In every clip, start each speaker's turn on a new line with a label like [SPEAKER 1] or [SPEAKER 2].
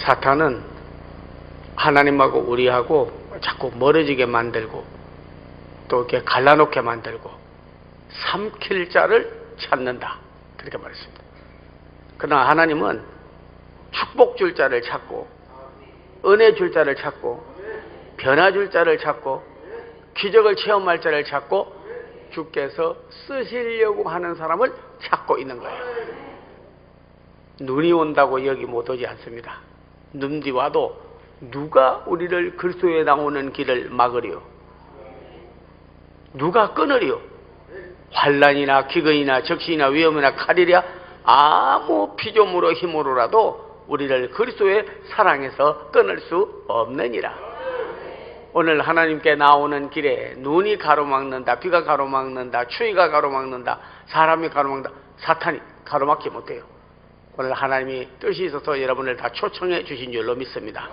[SPEAKER 1] 사탄은 하나님하고 우리하고 자꾸 멀어지게 만들고 또 이렇게 갈라놓게 만들고 삼킬 자를 찾는다, 그렇게 말했습니다. 그러나 하나님은 축복 줄 자를 찾고 은혜 줄 자를 찾고 변화 줄 자를 찾고 기적을 체험할 자를 찾고 주께서 쓰시려고 하는 사람을 찾고 있는 거예요. 눈이 온다고 여기 못 오지 않습니다. 눈이 와도 누가 우리를 그리스도에 나오는 길을 막으리요? 누가 끊으리요? 환난이나 기근이나 적신이나 위험이나 칼이랴 아무 피조물의 힘으로라도 우리를 그리스도의 사랑에서 끊을 수 없느니라. 오늘 하나님께 나오는 길에 눈이 가로막는다, 비가 가로막는다, 추위가 가로막는다, 사람이 가로막는다, 사탄이 가로막지 못해요. 오늘 하나님이 뜻이 있어서 여러분을 다 초청해 주신 줄로 믿습니다.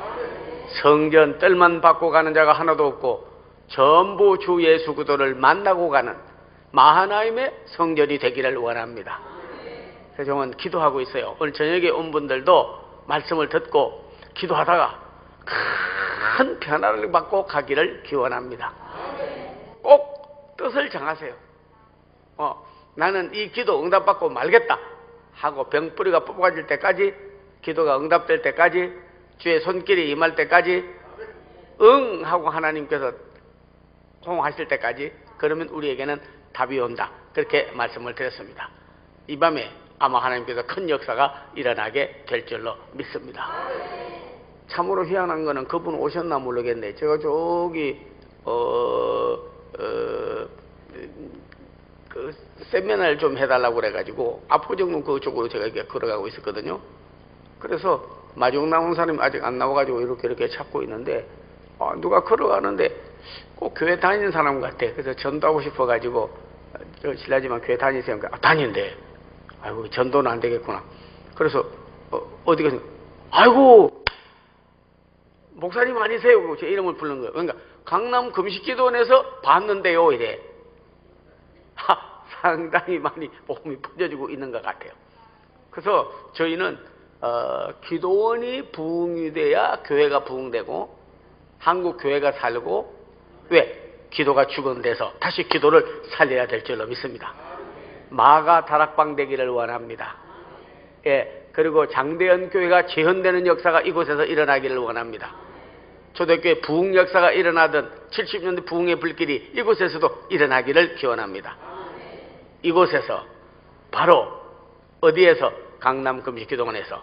[SPEAKER 1] 성전 뜰만 받고 가는 자가 하나도 없고 전부 주 예수 그리스도를 만나고 가는 마하나임의 성전이 되기를 원합니다. 그래서 저는 기도하고 있어요. 오늘 저녁에 온 분들도 말씀을 듣고 기도하다가 큰 변화를 받고 가기를 기원합니다. 꼭 뜻을 정하세요. 나는 이 기도 응답받고 말겠다 하고 병뿌리가 뽑아질 때까지, 기도가 응답될 때까지, 주의 손길이 임할 때까지, 응 하고 하나님께서 호응하실 때까지, 그러면 우리에게는 답이 온다, 그렇게 말씀을 드렸습니다. 이 밤에 아마 하나님께서 큰 역사가 일어나게 될 줄로 믿습니다. 참으로 희한한 거는 그분 오셨나 모르겠네. 제가 저기 그 세미나를 좀 해달라고 그래가지고 압구정문 그쪽으로 제가 이렇게 걸어가고 있었거든요. 그래서 마중 나온 사람이 아직 안 나와가지고 이렇게 찾고 있는데 누가 걸어가는데 꼭 교회 다니는 사람 같아. 그래서 전도하고 싶어가지고 실례지만 교회 다니세요? 다닌대. 아이고 전도는 안 되겠구나. 그래서 어디 가서 아이고 목사님 아니세요? 제 이름을 부른 거예요. 그러니까 강남 금식기도원에서 봤는데요, 이래. 상당히 많이 복음이 퍼져지고 있는 것 같아요. 그래서 저희는 기도원이 부흥이 돼야 교회가 부흥되고 한국 교회가 살고, 왜? 기도가 죽은 데서 다시 기도를 살려야 될 줄로 믿습니다. 마가 다락방 되기를 원합니다. 예, 그리고 장대현 교회가 재현되는 역사가 이곳에서 일어나기를 원합니다. 초대교회 부흥 역사가 일어나던 70년대 부흥의 불길이 이곳에서도 일어나기를 기원합니다. 이곳에서 바로 어디에서? 강남 금식기도원에서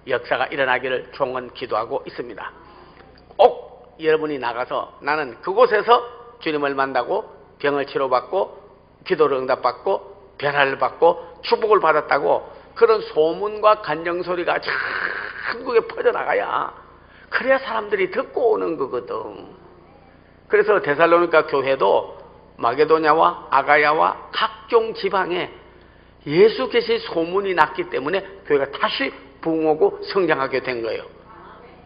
[SPEAKER 1] 역사가 일어나기를 총원 기도하고 있습니다. 꼭 여러분이 나가서 나는 그곳에서 주님을 만나고 병을 치료받고 기도를 응답받고 변화를 받고 축복을 받았다고 그런 소문과 간정소리가 전국에 퍼져나가야, 그래야 사람들이 듣고 오는 거거든. 그래서 데살로니가 교회도 마게도냐와 아가야와 각종 지방에 예수 계신 소문이 났기 때문에 교회가 다시 부흥하고 성장하게 된 거예요.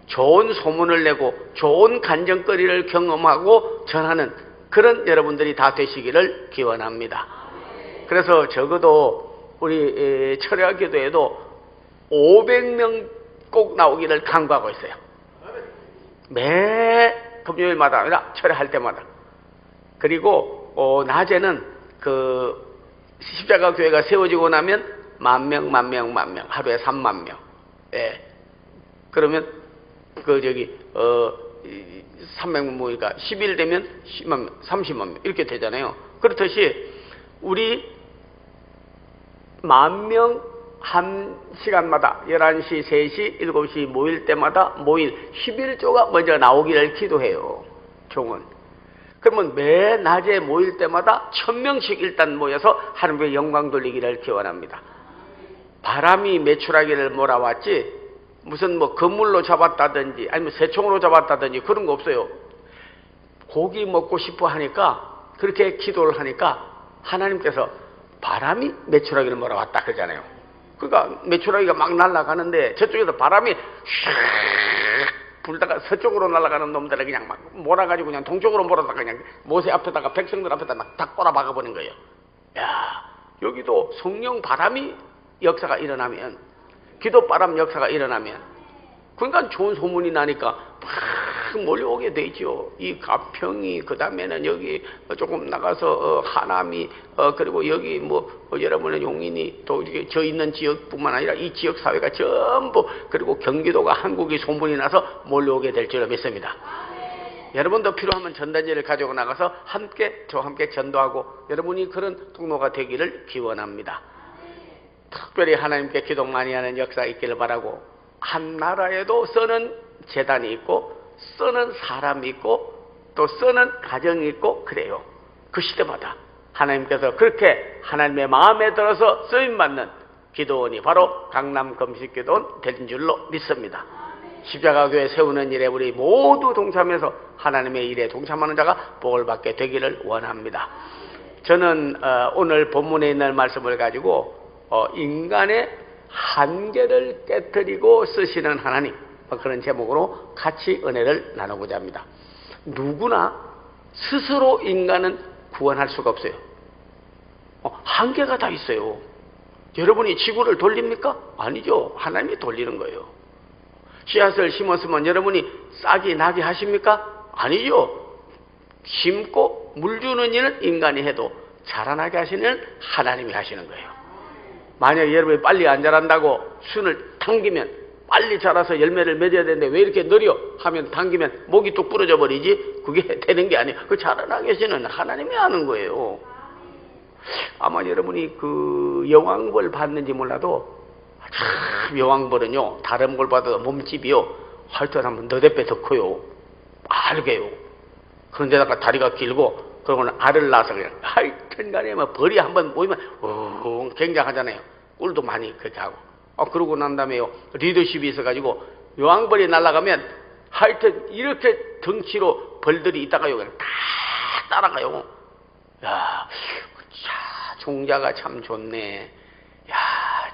[SPEAKER 1] 좋은 소문을 내고 좋은 간정거리를 경험하고 전하는 그런 여러분들이 다 되시기를 기원합니다. 그래서 적어도 우리 철야 기도에도 500명 꼭 나오기를 간구하고 있어요. 매 금요일마다 아니라 철야할 때마다. 그리고 낮에는 그 십자가 교회가 세워지고 나면 만 명 하루에 3만 명. 예. 그러면 그 저기 300명이니까 10일 되면 10만 명, 30만 명 이렇게 되잖아요. 그렇듯이 우리 10,000명 한 시간마다 11시, 3시, 7시 모일 때마다 모일 11조가 먼저 나오기를 기도해요. 종은. 그러면 매 낮에 모일 때마다 1,000명씩 일단 모여서 하나님께 영광 돌리기를 기원합니다. 바람이 메추라기를 몰아왔지 무슨 뭐 그물로 잡았다든지 아니면 새총으로 잡았다든지 그런 거 없어요. 고기 먹고 싶어 하니까 그렇게 기도를 하니까 하나님께서 바람이 메추라기를 몰아왔다 그러잖아요. 그러니까 메추라기가 막 날아가는데 저쪽에서 바람이 슉 불다가 서쪽으로 날아가는 놈들을 그냥 막 몰아가지고 그냥 동쪽으로 몰아다가 그냥 모세 앞에다가 백성들 앞에다 막 딱 꼬라박아버린 거예요. 야, 여기도 성령 바람이 역사가 일어나면, 기도바람 역사가 일어나면 그러니까 좋은 소문이 나니까 막 몰려오게 되죠. 이 가평이, 그 다음에는 여기 조금 나가서 하남이, 그리고 여기 여러분의 용인이, 또 이렇게 저 있는 지역뿐만 아니라 이 지역 사회가 전부, 그리고 경기도가, 한국이 소문이 나서 몰려오게 될 줄로 믿습니다. 여러분도 필요하면 전단지를 가지고 나가서 저와 함께 전도하고 여러분이 그런 통로가 되기를 기원합니다. 특별히 하나님께 기도 많이 하는 역사 있기를 바라고, 한 나라에도 쓰는 재단이 있고 쓰는 사람이 있고 또 쓰는 가정이 있고 그래요. 그 시대마다 하나님께서 그렇게 하나님의 마음에 들어서 쓰임받는 기도원이 바로 강남 금식기도원 된 줄로 믿습니다. 십자가 교회 세우는 일에 우리 모두 동참해서 하나님의 일에 동참하는 자가 복을 받게 되기를 원합니다. 저는 오늘 본문에 있는 말씀을 가지고 인간의 한계를 깨뜨리고 쓰시는 하나님, 그런 제목으로 같이 은혜를 나누고자 합니다. 누구나 스스로 인간은 구원할 수가 없어요. 한계가 다 있어요. 여러분이 지구를 돌립니까? 아니죠. 하나님이 돌리는 거예요. 씨앗을 심었으면 여러분이 싹이 나게 하십니까? 아니죠. 심고 물 주는 일은 인간이 해도 자라나게 하시는 일은 하나님이 하시는 거예요. 만약에 여러분이 빨리 안 자란다고 순을 당기면 빨리 자라서 열매를 맺어야 되는데 왜 이렇게 느려 하면 당기면 목이 뚝 부러져 버리지? 그게 되는 게 아니에요. 그 자라나게 하시는 하나님이 하는 거예요. 아마 여러분이 그 여왕벌 봤는지 몰라도 참 여왕벌은요, 다른 걸 봐도 몸집이요, 하여튼 한번 너댓 배 더 커요. 알게요. 그런데다가 다리가 길고, 그러고는 알을 낳아서 그냥 하여튼 간에 벌이 한번 모이면 굉장하잖아요. 꿀도 많이 그렇게 하고. 그러고 난 다음에요, 리더십이 있어가지고 여왕벌이 날아가면 하여튼 이렇게 덩치로 벌들이 있다가요 그냥 다 따라가요. 야, 자, 종자가 참 좋네. 야,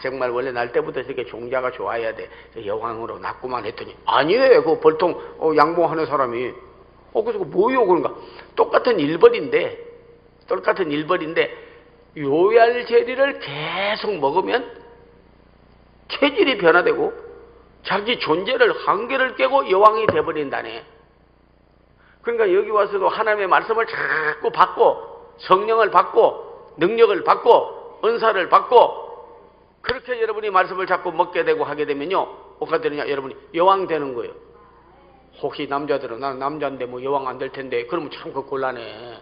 [SPEAKER 1] 정말 원래 날 때부터 저렇게 종자가 좋아야 돼. 여왕으로 낳고만 했더니 아니에요. 그 벌통 양봉하는 사람이. 그래서 뭐요? 그런가? 똑같은 일벌인데 요얄제리를 계속 먹으면 체질이 변화되고 자기 존재를, 한계를 깨고 여왕이 돼버린다네. 그러니까 여기 와서도 하나님의 말씀을 자꾸 받고, 성령을 받고, 능력을 받고, 은사를 받고, 그렇게 여러분이 말씀을 자꾸 먹게 되고 하게 되면요, 뭐가 되느냐? 여러분이 여왕 되는 거예요. 혹시 남자들은 나는 남자인데 여왕 안 될 텐데, 그러면 참 곤란해.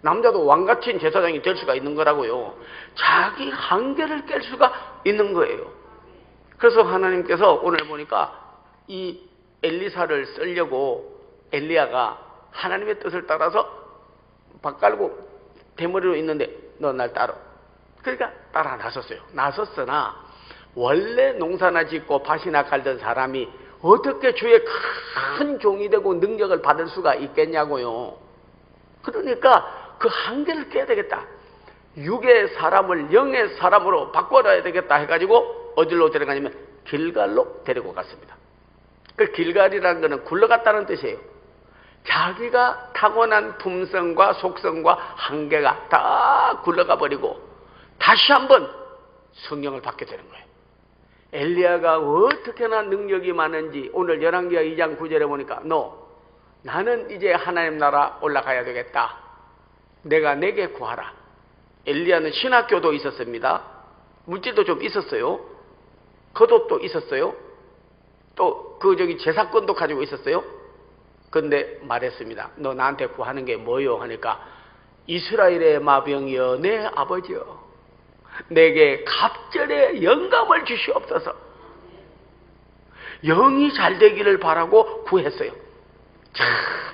[SPEAKER 1] 남자도 왕같은 제사장이 될 수가 있는 거라고요. 자기 한계를 깰 수가 있는 거예요. 그래서 하나님께서 오늘 보니까 이 엘리사를 쓰려고 엘리야가 하나님의 뜻을 따라서 밥 깔고 대머리로 있는데 너 날 따라. 그러니까 따라 나섰으나 원래 농사나 짓고 밭이나 갈던 사람이 어떻게 주의 큰 종이 되고 능력을 받을 수가 있겠냐고요. 그러니까 그 한계를 깨야 되겠다. 육의 사람을 영의 사람으로 바꿔야 되겠다 해가지고 어디로 데려가냐면 길갈로 데리고 갔습니다. 그 길갈이라는 것은 굴러갔다는 뜻이에요. 자기가 타고난 품성과 속성과 한계가 다 굴러가 버리고 다시 한번 성령을 받게 되는 거예요. 엘리야가 어떻게나 능력이 많은지 오늘 열왕기하 2장 9절에 보니까 나는 이제 하나님 나라 올라가야 되겠다. 내게 구하라. 엘리야는 신학교도 있었습니다. 물질도 좀 있었어요. 겉옷도 있었어요. 또 제사권도 가지고 있었어요. 근데 말했습니다. 너 나한테 구하는 게 뭐요? 하니까 이스라엘의 마병이여 내 아버지여 내게 갑절의 영감을 주시옵소서. 영이 잘 되기를 바라고 구했어요. 참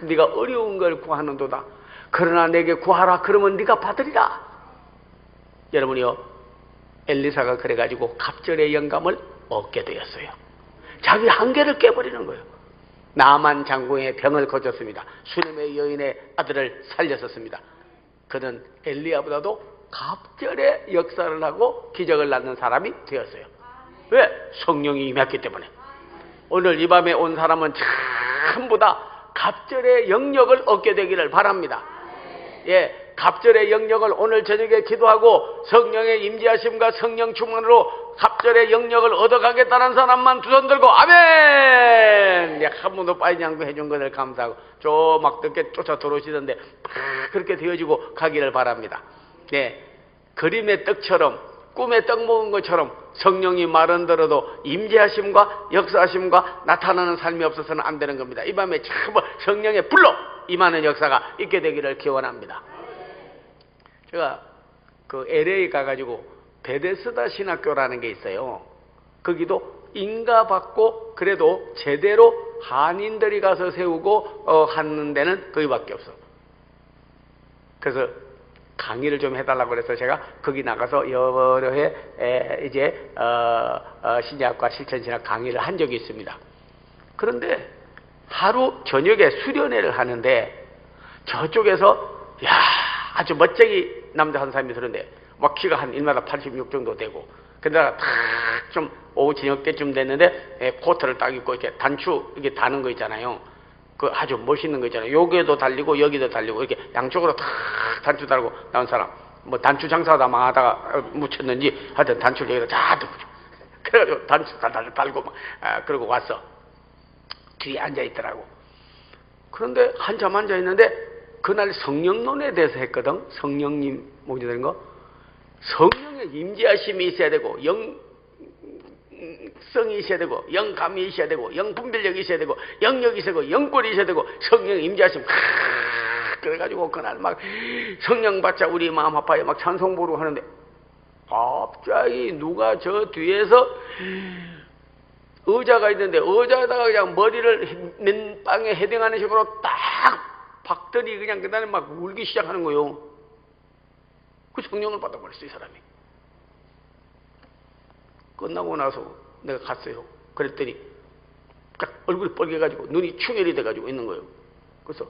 [SPEAKER 1] 네가 어려운 걸 구하는도다. 그러나 내게 구하라. 그러면 네가 받으리라. 여러분이요, 엘리사가 그래가지고 갑절의 영감을 얻게 되었어요. 자기 한계를 깨버리는 거예요. 나만 장군의 병을 고쳤습니다. 수넴의 여인의 아들을 살렸었습니다. 그는 엘리야보다도 갑절의 역사를 하고 기적을 낳는 사람이 되었어요. 왜? 성령이 임했기 때문에. 오늘 이 밤에 온 사람은 전부 다 갑절의 영역을 얻게 되기를 바랍니다. 예, 갑절의 영역을 오늘 저녁에 기도하고 성령의 임재하심과 성령 충만으로 갑절의 영역을 얻어가겠다는 사람만 두 손 들고 아멘! 한 번도 빠지지 않고 해준 것을 감사하고 저 막 늦게 쫓아 들어오시던데 그렇게 되어지고 가기를 바랍니다. 네, 그림의 떡처럼 꿈에 떡 먹은 것처럼 성령이 말은 들어도 임재하심과 역사하심과 나타나는 삶이 없어서는 안 되는 겁니다. 이 밤에 전부 성령의 불로 임하는 역사가 있게 되기를 기원합니다. 제가 그 LA 가가지고 베데스다 신학교라는 게 있어요. 거기도 인가받고 그래도 제대로 한인들이 가서 세우고 하는 데는 거기밖에 없어. 그래서 강의를 좀 해달라고 그래서 제가 거기 나가서 여러 해 이제 신약과 실천신학 강의를 한 적이 있습니다. 그런데 하루 저녁에 수련회를 하는데 저쪽에서 야 아주 멋쟁이 남자 한 사람이 들었는데 막 키가 한 1m 86 정도 되고 근데 좀 오후 저녁 때쯤 됐는데 코트를 딱 입고 이렇게 단추 이렇게 다는 거 있잖아요. 그 아주 멋있는 거 있잖아요. 여기에도 달리고 여기도 달리고 이렇게 양쪽으로 탁 단추 달고 나온 사람. 뭐 단추 장사하다 망하다가 묻혔는지 하여튼 단추를 여기다 쫙 두고 그래가지고 단추 달고 막 그러고 왔어. 뒤에 앉아 있더라고. 그런데 한참 앉아 있는데 그날 성령론에 대해서 했거든. 성령님 목적인 거. 성령의 임재하심이 있어야 되고 영성이 있어야 되고 영감이 있어야 되고 영분별력이 있어야 되고 영역이 있어야 되고 영권이 있어야 되고 성령 임재하심 그래가지고 그날 막 성령 받자 우리 마음 아파요 막 찬송 부르고 하는데 갑자기 누가 저 뒤에서 의자가 있는데 의자에다가 그냥 머리를 맨땅에 헤딩하는 식으로 딱 박더니 그냥 그다음에 막 울기 시작하는 거요. 그 성령을 받아버렸어 이 사람이. 끝나고 나서 내가 갔어요. 그랬더니 딱 얼굴이 빨개가지고 눈이 충혈이 돼가지고 있는 거예요. 그래서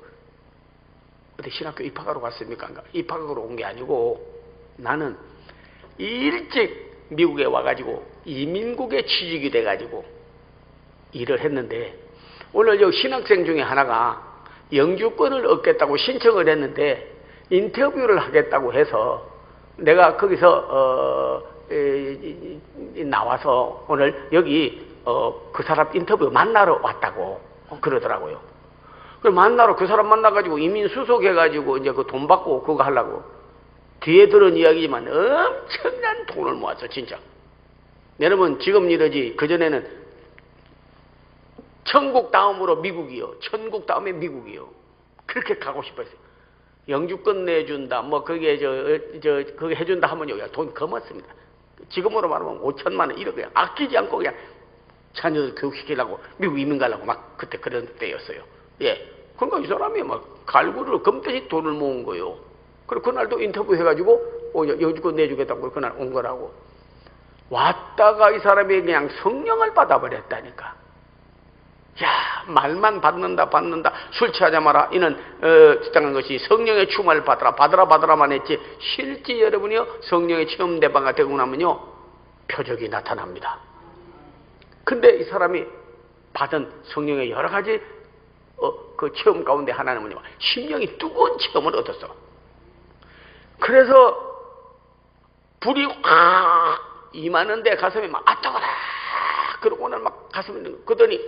[SPEAKER 1] 어디 신학교 입학하러 갔습니까? 입학하러 온 게 아니고 나는 일찍 미국에 와가지고 이민국에 취직이 돼가지고 일을 했는데 오늘 여기 신학생 중에 하나가 영주권을 얻겠다고 신청을 했는데 인터뷰를 하겠다고 해서 내가 거기서 나와서 오늘 여기 그 사람 인터뷰 만나러 왔다고 그러더라고요. 그 만나러 그 사람 만나가지고 이민 수속해가지고 이제 그 돈 받고 그거 하려고 뒤에 들은 이야기지만 엄청난 돈을 모았어 진짜. 여러분 지금 이러지 그 전에는 천국 다음으로 미국이요. 천국 다음에 미국이요. 그렇게 가고 싶었어요. 영주권 내준다, 뭐, 그게, 그게 해준다 하면요, 돈 거머습니다. 지금으로 말하면 5천만 원, 이렇게 그냥 아끼지 않고 그냥 자녀들 교육시키려고 미국 이민 가려고 막 그때 그런 때였어요. 예. 그러니까 이 사람이 막 갈구를 검듯이 돈을 모은 거예요. 그리고 그날도 인터뷰 해가지고, 영주권 내주겠다고 그날 온 거라고. 왔다가 이 사람이 그냥 성령을 받아버렸다니까. 야, 말만 받는다. 술 취하자 마라. 이는 주장한 것이 성령의 충만을 받으라만 했지 실제 여러분이요 성령의 체험대방가 되고 나면요 표적이 나타납니다. 근데 이 사람이 받은 성령의 여러 가지 그 체험 가운데 하나는요 심령이 뜨거운 체험을 얻었어. 그래서 불이 확 임하는데 가슴이 막 뜨거라. 그러고 오늘 막 가슴이 있는 거. 그러더니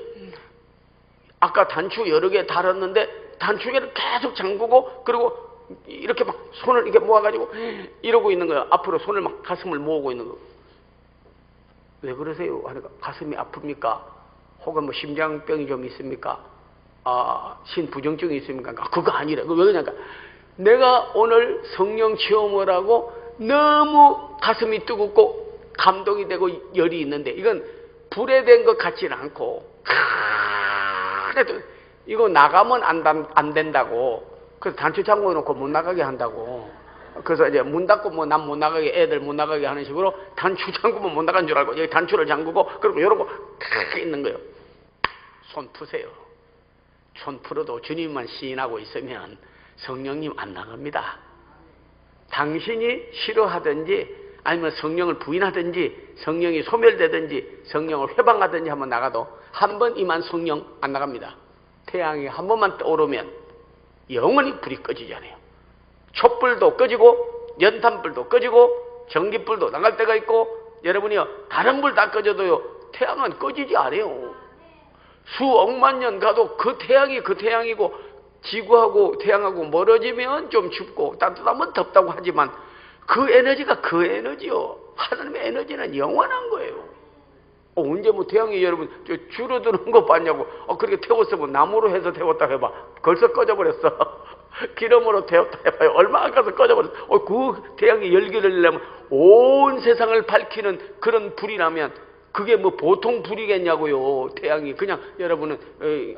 [SPEAKER 1] 아까 단추 여러 개 달았는데 단추개를 계속 잠그고 그리고 이렇게 막 손을 이렇게 모아가지고 이러고 있는 거야. 앞으로 손을 막 가슴을 모으고 있는 거. 왜 그러세요? 하니까 가슴이 아픕니까? 혹은 뭐 심장병이 좀 있습니까? 신부정증이 있습니까? 그거 아니래. 왜 그러냐니까 내가 오늘 성령 체험을 하고 너무 가슴이 뜨겁고 감동이 되고 열이 있는데 이건 불에 된 것 같지는 않고 그래도 이거 나가면 안 된다고. 그래서 단추 잠궈 놓고 못 나가게 한다고. 그래서 이제 문 닫고 뭐 난 못 나가게 애들 못 나가게 하는 식으로 단추 잠그면 못 나간 줄 알고 여기 단추를 잠그고 그리고 이러고 탁 있는 거예요. 손 푸세요. 손 풀어도 주님만 시인하고 있으면 성령님 안 나갑니다. 당신이 싫어하든지 아니면 성령을 부인하든지 성령이 소멸되든지 성령을 회방하든지 한번 나가도 한 번 임한 성령 안 나갑니다. 태양이 한 번만 떠오르면 영원히 불이 꺼지지 않아요. 촛불도 꺼지고 연탄불도 꺼지고 전기불도 나갈 때가 있고, 여러분이요 다른 불 다 꺼져도요 태양은 꺼지지 않아요. 수억만 년 가도 그 태양이 그 태양이고, 지구하고 태양하고 멀어지면 좀 춥고 따뜻하면 덥다고 하지만 그 에너지가 그 에너지요. 하나님의 에너지는 영원한 거예요. 언제 뭐 태양이 여러분 줄어드는 거 봤냐고. 그렇게 태웠으면 나무로 해서 태웠다 해봐. 벌써 꺼져버렸어. 기름으로 태웠다 해봐요. 얼마 안 가서 꺼져버렸어. 그 태양이 열기를 내려면 온 세상을 밝히는 그런 불이라면 그게 뭐 보통 불이겠냐고요. 태양이 그냥 여러분은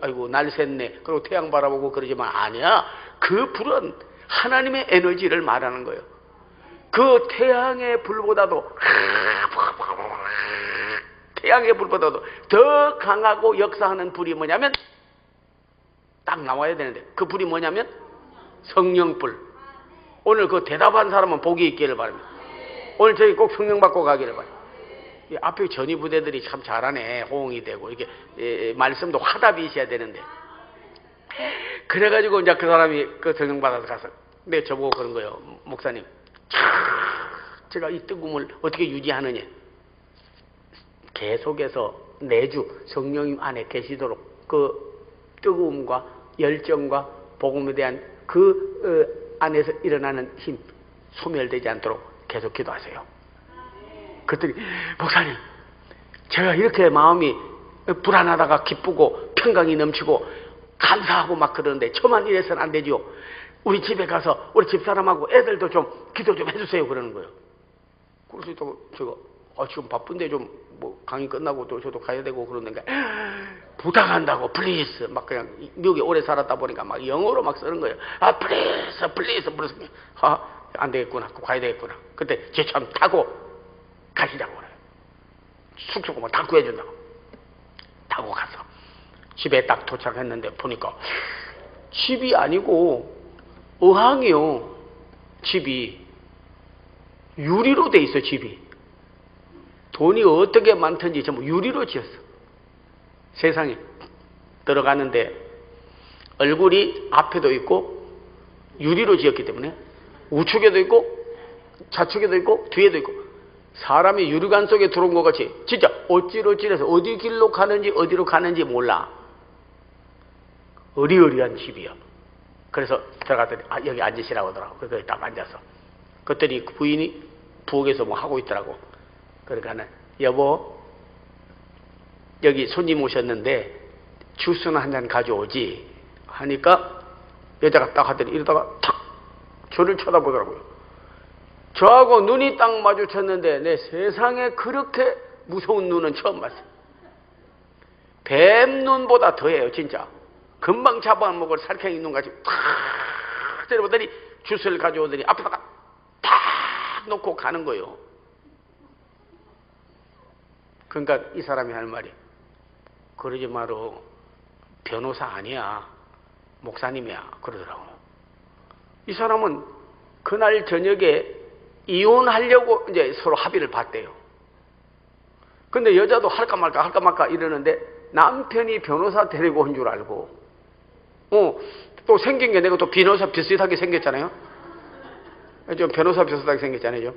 [SPEAKER 1] 아이고 날 샜네 그리고 태양 바라보고 그러지만 아니야. 그 불은 하나님의 에너지를 말하는 거예요. 그 태양의 불보다도 더 강하고 역사하는 불이 뭐냐면 딱 나와야 되는데, 그 불이 뭐냐면 성령불. 오늘 그 대답한 사람은 복이 있기를 바랍니다. 오늘 저희 꼭 성령 받고 가기를 바랍니다. 앞에 전위 부대들이 참 잘하네. 호응이 되고 이렇게 말씀도 화답이 있어야 되는데, 그래가지고 이제 그 사람이 그 성령 받아서 가서 내 저보고 그런 거예요. 목사님, 제가 이 뜨거움을 어떻게 유지하느냐. 계속해서 내주 성령님 안에 계시도록 그 뜨거움과 열정과 복음에 대한 그 안에서 일어나는 힘 소멸되지 않도록 계속 기도하세요. 그랬더니 목사님, 제가 이렇게 마음이 불안하다가 기쁘고 평강이 넘치고 감사하고 막 그러는데 저만 이래서는 안 되죠. 우리 집에 가서 우리 집사람하고 애들도 좀 기도 좀 해주세요 그러는 거예요. 그래서 또 제가 지금 바쁜데 좀 뭐 강의 끝나고 또 저도 가야 되고 그러는데 부탁한다고 플리즈 막 그냥 미국에 오래 살았다 보니까 막 영어로 막 쓰는 거예요. 플리즈 안 되겠구나. 가야 되겠구나. 그때 제 차 타고 가시자고 그래요. 숙소 뭐 다 구해준다고. 타고 가서 집에 딱 도착했는데 보니까 집이 아니고 어항이요. 집이 유리로 돼 있어. 집이 돈이 어떻게 많든지 전부 유리로 지었어. 세상에 들어가는데 얼굴이 앞에도 있고 유리로 지었기 때문에 우측에도 있고 좌측에도 있고 뒤에도 있고 사람이 유리관 속에 들어온 것 같이 진짜 어찌러찌해서 어디 길로 가는지 어디로 가는지 몰라. 어리어리한 집이야. 그래서 들어갔더니 여기 앉으시라고 하더라고. 그래서 딱 앉아서 그랬더니 부인이 부엌에서 뭐 하고 있더라고. 그러니까는 여보 여기 손님 오셨는데 주스는 한 잔 가져오지 하니까 여자가 딱 하더니 이러다가 탁 저를 쳐다보더라고요. 저하고 눈이 딱 마주쳤는데 내 세상에 그렇게 무서운 눈은 처음 봤어요. 뱀 눈보다 더해요 진짜. 금방 잡아먹을 살쾡이 눈같이 탁 때려보더니 주스를 가져오더니 앞에다가 탁 놓고 가는 거예요. 그러니까 이 사람이 할 말이 그러지 마로 변호사 아니야 목사님이야 그러더라고요. 이 사람은 그날 저녁에 이혼하려고 이제 서로 합의를 봤대요. 근데 여자도 할까 말까 이러는데 남편이 변호사 데리고 온 줄 알고 또 생긴 게 내가 또 변호사 비슷하게 생겼잖아요. 좀 변호사 비슷하게 생겼잖아요.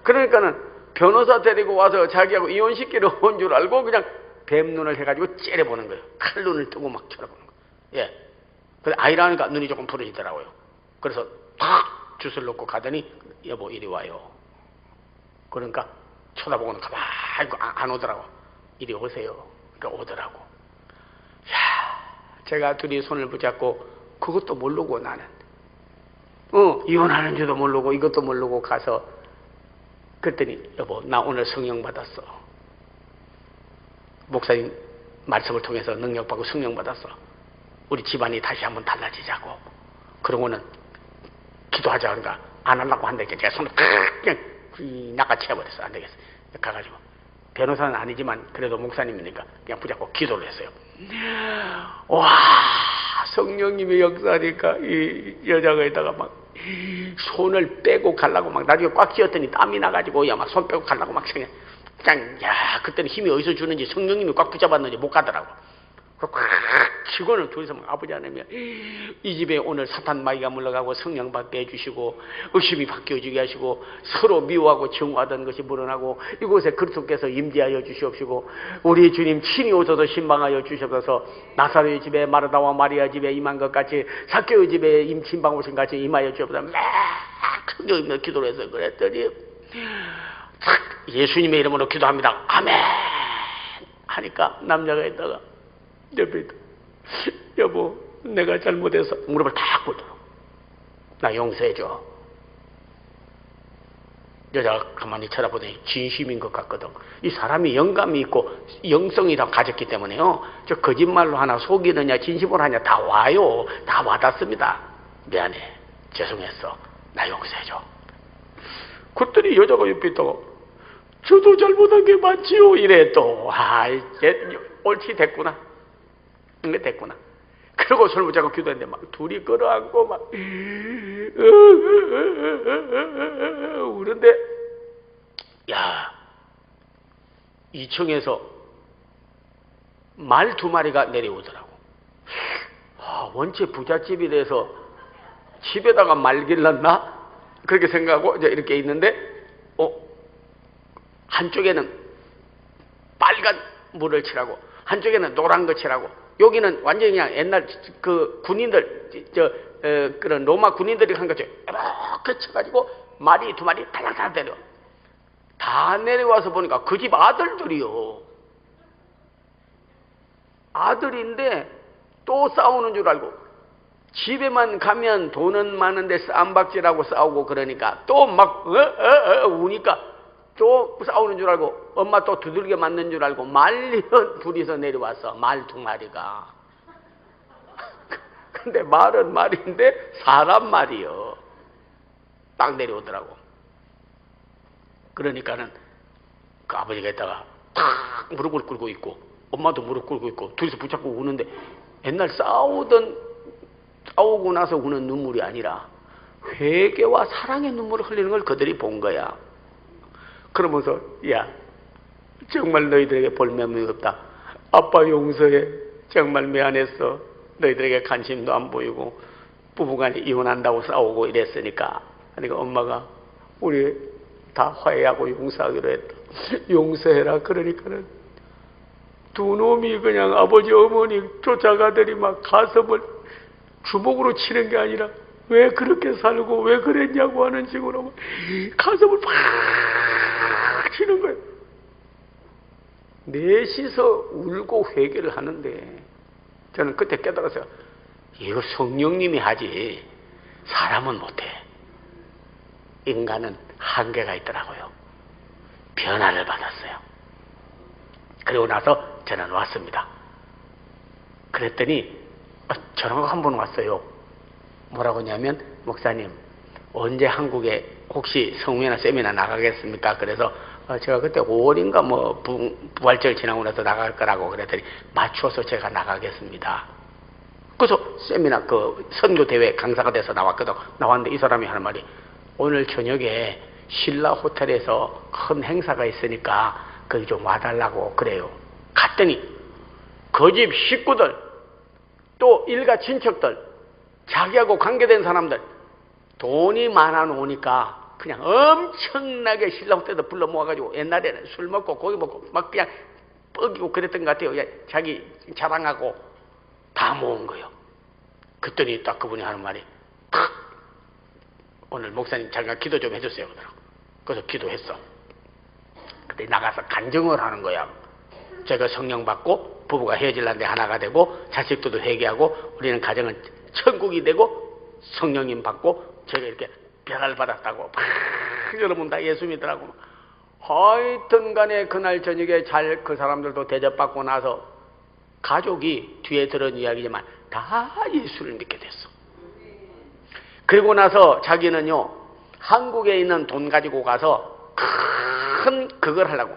[SPEAKER 1] 그러니까는 변호사 데리고 와서 자기하고 이혼시키러 온 줄 알고 그냥 뱀눈을 해가지고 째려보는 거예요. 칼눈을 뜨고 막 쳐다보는 거예요. 예. 그래서 아이라니까 눈이 조금 부러지더라고요. 그래서 탁 주스를 놓고 가더니 여보 이리 와요. 그러니까 쳐다보고는 가만히 안 오더라고. 이리 오세요. 그러니까 오더라고. 제가 둘이 손을 붙잡고 그것도 모르고 나는 이혼하는 줄도 모르고 이것도 모르고 가서 그랬더니 여보 나 오늘 성령 받았어. 목사님 말씀을 통해서 능력받고 성령 받았어. 우리 집안이 다시 한번 달라지자고. 그러고는 기도하자. 그러니까 안 하려고 한다니까 제가 손을 그냥 낚아채버렸어. 안 되겠어. 가가지고 변호사는 아니지만 그래도 목사님이니까 그냥 붙잡고 기도를 했어요. 와 성령님의 역사니까 이 여자가에다가 막 손을 빼고 가려고 막 나중에 꽉 쥐었더니 땀이 나가지고 막 손 빼고 가려고 막 그냥 그때는 힘이 어디서 주는지 성령님이 꽉 붙잡았는지 못 가더라고. 치고는 둘이서 막 아버지 하나님 이 집에 오늘 사탄 마귀가 물러가고 성령 받게 해주시고 의심이 바뀌어지게 하시고 서로 미워하고 증오하던 것이 물어나고 이곳에 그리스도께서 임재하여 주시옵시고 우리 주님 친히 오셔서 신방하여 주시옵소서. 나사로의 집에 마르다와 마리아 집에 임한 것 같이 삭개의 집에 신방 오신 같이 임하여 주옵소서. 막 성경이며 기도를 해서 그랬더니 예수님의 이름으로 기도합니다. 아멘 하니까 남자가 있다가 옆에 있다. 여보 내가 잘못해서 무릎을 탁 꿇더라고. 나 용서해줘. 여자가 가만히 쳐다보더니 진심인 것 같거든. 이 사람이 영감이 있고 영성이 다 가졌기 때문에요. 저 거짓말로 하나 속이느냐 진심으로 하냐 다 와요. 다 와닿습니다. 미안해. 죄송했어. 나 용서해줘. 그랬더니 여자가 옆에 있다가 저도 잘못한 게 맞지요 이래 또. 이제 옳지 됐구나. 이게 됐구나. 그러고 술 붙잡고 기도했는데 막 둘이 끌어안고 막 우는데 야 2층에서 말 2마리가 내려오더라고. 원체 부잣집이라서 집에다가 말 길렀나? 그렇게 생각하고 이제 이렇게 있는데 한쪽에는 빨간 물을 칠하고 한쪽에는 노란 거 칠하고 여기는 완전히 그냥 옛날 그 군인들 그런 로마 군인들이 한 것처럼 이렇게 쳐가지고 말이 2마리 탈락탈락 내려. 다 내려와서 보니까 그 집 아들들이요. 아들인데 또 싸우는 줄 알고 집에만 가면 돈은 많은데 쌈박질하고 싸우고 그러니까 또 막 우니까 또 싸우는 줄 알고 엄마 또 두들겨 맞는 줄 알고 말리는 둘이서 내려왔어. 말 2마리가. 근데 말은 말인데 사람 말이요. 딱 내려오더라고. 그러니까는 그 아버지가 있다가 탁 무릎을 꿇고 있고 엄마도 무릎 꿇고 있고 둘이서 붙잡고 우는데 옛날 싸우고 나서 우는 눈물이 아니라 회개와 사랑의 눈물을 흘리는 걸 그들이 본 거야. 그러면서 야 정말 너희들에게 볼매음이 없다. 아빠 용서해. 정말 미안했어. 너희들에게 관심도 안 보이고 부부간에 이혼한다고 싸우고 이랬으니까. 그러니까 엄마가 우리 다 화해하고 용서하기로 했다. 용서해라. 그러니까는 두 놈이 그냥 아버지 어머니 쫓아가더니 막 가슴을 주먹으로 치는 게 아니라 왜 그렇게 살고 왜 그랬냐고 하는 식으로 가슴을 팍 치는 거예요. 넷이서 울고 회개를 하는데 저는 그때 깨달았어요. 이거 성령님이 하지 사람은 못해. 인간은 한계가 있더라고요. 변화를 받았어요. 그리고 나서 저는 왔습니다. 그랬더니 저런 거 한 번 왔어요. 뭐라고 하냐면 목사님 언제 한국에 혹시 성회나 세미나 나가겠습니까? 그래서 제가 그때 5월인가 뭐 부활절 지나고 나서 나갈 거라고 그랬더니 맞춰서 제가 나가겠습니다. 그래서 세미나 그 선교 대회 강사가 돼서 나왔거든. 나왔는데 이 사람이 하는 말이 오늘 저녁에 신라 호텔에서 큰 행사가 있으니까 거기 좀 와달라고 그래요. 갔더니 그 집 식구들 또 일가 친척들 자기하고 관계된 사람들 돈이 많아 놓으니까 그냥 엄청나게 신라 호텔에서 불러 모아가지고 옛날에는 술 먹고 고기 먹고 막 그냥 뻐기고 그랬던 것 같아요. 자기 자랑하고 다 모은 거예요. 그랬더니 딱 그분이 하는 말이 탁 오늘 목사님 잠깐 기도 좀 해주세요 그러더라고. 그래서 기도했어. 그때 나가서 간증을 하는 거야. 제가 성령 받고 부부가 헤어질라는데 하나가 되고 자식들도 회개하고 우리는 가정은 천국이 되고 성령님 받고 제가 이렇게 변화를 받았다고 여러분 다 예수 믿더라고. 하여튼 간에 그날 저녁에 잘 그 사람들도 대접받고 나서 가족이 뒤에 들은 이야기지만 다 예수를 믿게 됐어. 그리고 나서 자기는요 한국에 있는 돈 가지고 가서 큰 그걸 하려고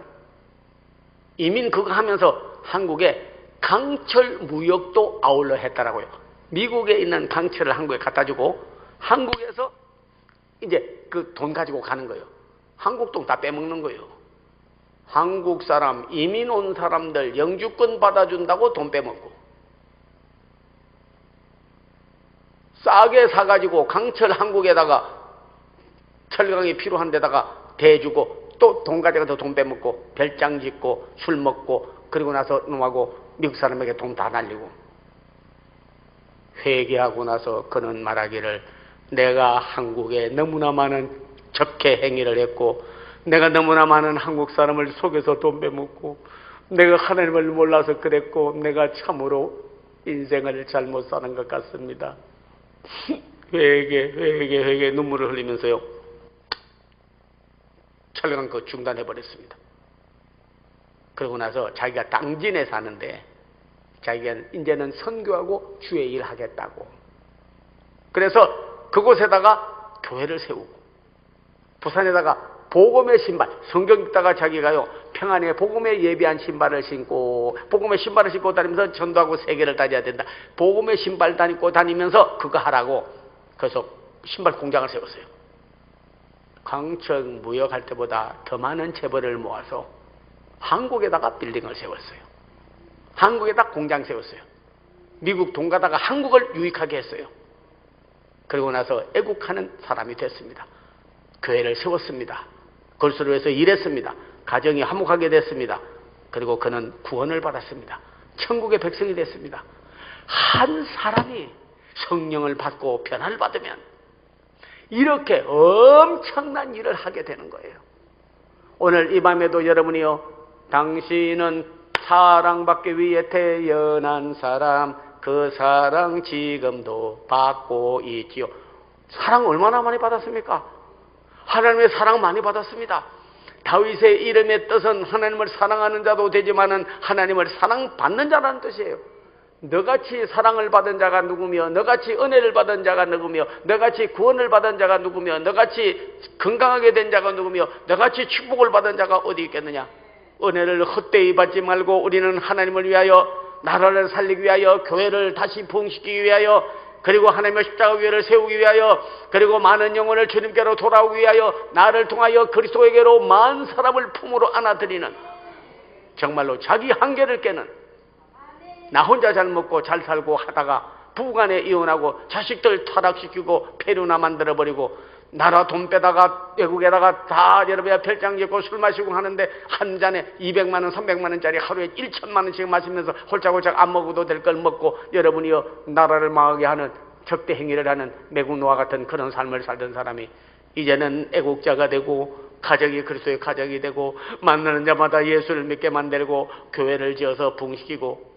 [SPEAKER 1] 이민 그거 하면서 한국에 강철 무역도 아울러 했더라고요. 미국에 있는 강철을 한국에 갖다 주고 한국에서 이제 그 돈 가지고 가는 거예요. 한국 돈 다 빼먹는 거예요. 한국 사람 이민 온 사람들 영주권 받아준다고 돈 빼먹고 싸게 사가지고 강철 한국에다가 철강이 필요한 데다가 대주고 또 돈 가져가서 돈 빼먹고 별장 짓고 술 먹고 그리고 나서 놈하고 미국 사람에게 돈 다 날리고 회개하고 나서 그는 말하기를 내가 한국에 너무나 많은 적폐 행위를 했고 내가 너무나 많은 한국 사람을 속여서 돈 빼먹고 내가 하나님을 몰라서 그랬고 내가 참으로 인생을 잘못 사는 것 같습니다. 회개 눈물을 흘리면서요 철강 그 중단해 버렸습니다. 그러고 나서 자기가 당진에 사는데 자기가 이제는 선교하고 주의 일 하겠다고 그래서 그곳에다가 교회를 세우고 부산에다가 복음의 신발 성경 읽다가 자기가요 평안에 복음의 예비한 신발을 신고 복음의 신발을 신고 다니면서 전도하고 세계를 다녀야 된다. 복음의 신발 다니고 다니면서 그거 하라고 그래서 신발 공장을 세웠어요. 강청 무역할 때보다 더 많은 재벌을 모아서 한국에다가 빌딩을 세웠어요. 한국에다 공장 세웠어요. 미국 돈 가다가 한국을 유익하게 했어요. 그리고 나서 애국하는 사람이 됐습니다. 교회를 세웠습니다. 그것으로 해서 일했습니다. 가정이 화목하게 됐습니다. 그리고 그는 구원을 받았습니다. 천국의 백성이 됐습니다. 한 사람이 성령을 받고 변화를 받으면 이렇게 엄청난 일을 하게 되는 거예요. 오늘 이 밤에도 여러분이요 당신은 사랑받기 위해 태어난 사람 그 사랑 지금도 받고 있지요. 사랑 얼마나 많이 받았습니까? 하나님의 사랑 많이 받았습니다. 다윗의 이름의 뜻은 하나님을 사랑하는 자도 되지만은 하나님을 사랑받는 자라는 뜻이에요. 너같이 사랑을 받은 자가 누구며 너같이 은혜를 받은 자가 누구며 너같이 구원을 받은 자가 누구며 너같이 건강하게 된 자가 누구며 너같이 축복을 받은 자가 어디 있겠느냐. 은혜를 헛되이 받지 말고 우리는 하나님을 위하여 나라를 살리기 위하여 교회를 다시 부흥시키기 위하여 그리고 하나님의 십자가 위를 세우기 위하여 그리고 많은 영혼을 주님께로 돌아오기 위하여 나를 통하여 그리스도에게로 만 사람을 품으로 안아들이는 정말로 자기 한계를 깨는 나 혼자 잘 먹고 잘 살고 하다가 부부간에 이혼하고 자식들 타락시키고 폐류나 만들어버리고 나라 돈 빼다가 외국에다가 다 여러분이 별장 짓고 술 마시고 하는데 한 잔에 200만 원 300만 원짜리 하루에 1천만 원씩 마시면서 홀짝홀짝 안 먹어도 될 걸 먹고 여러분이요 나라를 망하게 하는 적대 행위를 하는 매국노와 같은 그런 삶을 살던 사람이 이제는 애국자가 되고 가정이 그리스도의 가정이 되고 만나는 자마다 예수를 믿게 만들고 교회를 지어서 부흥시키고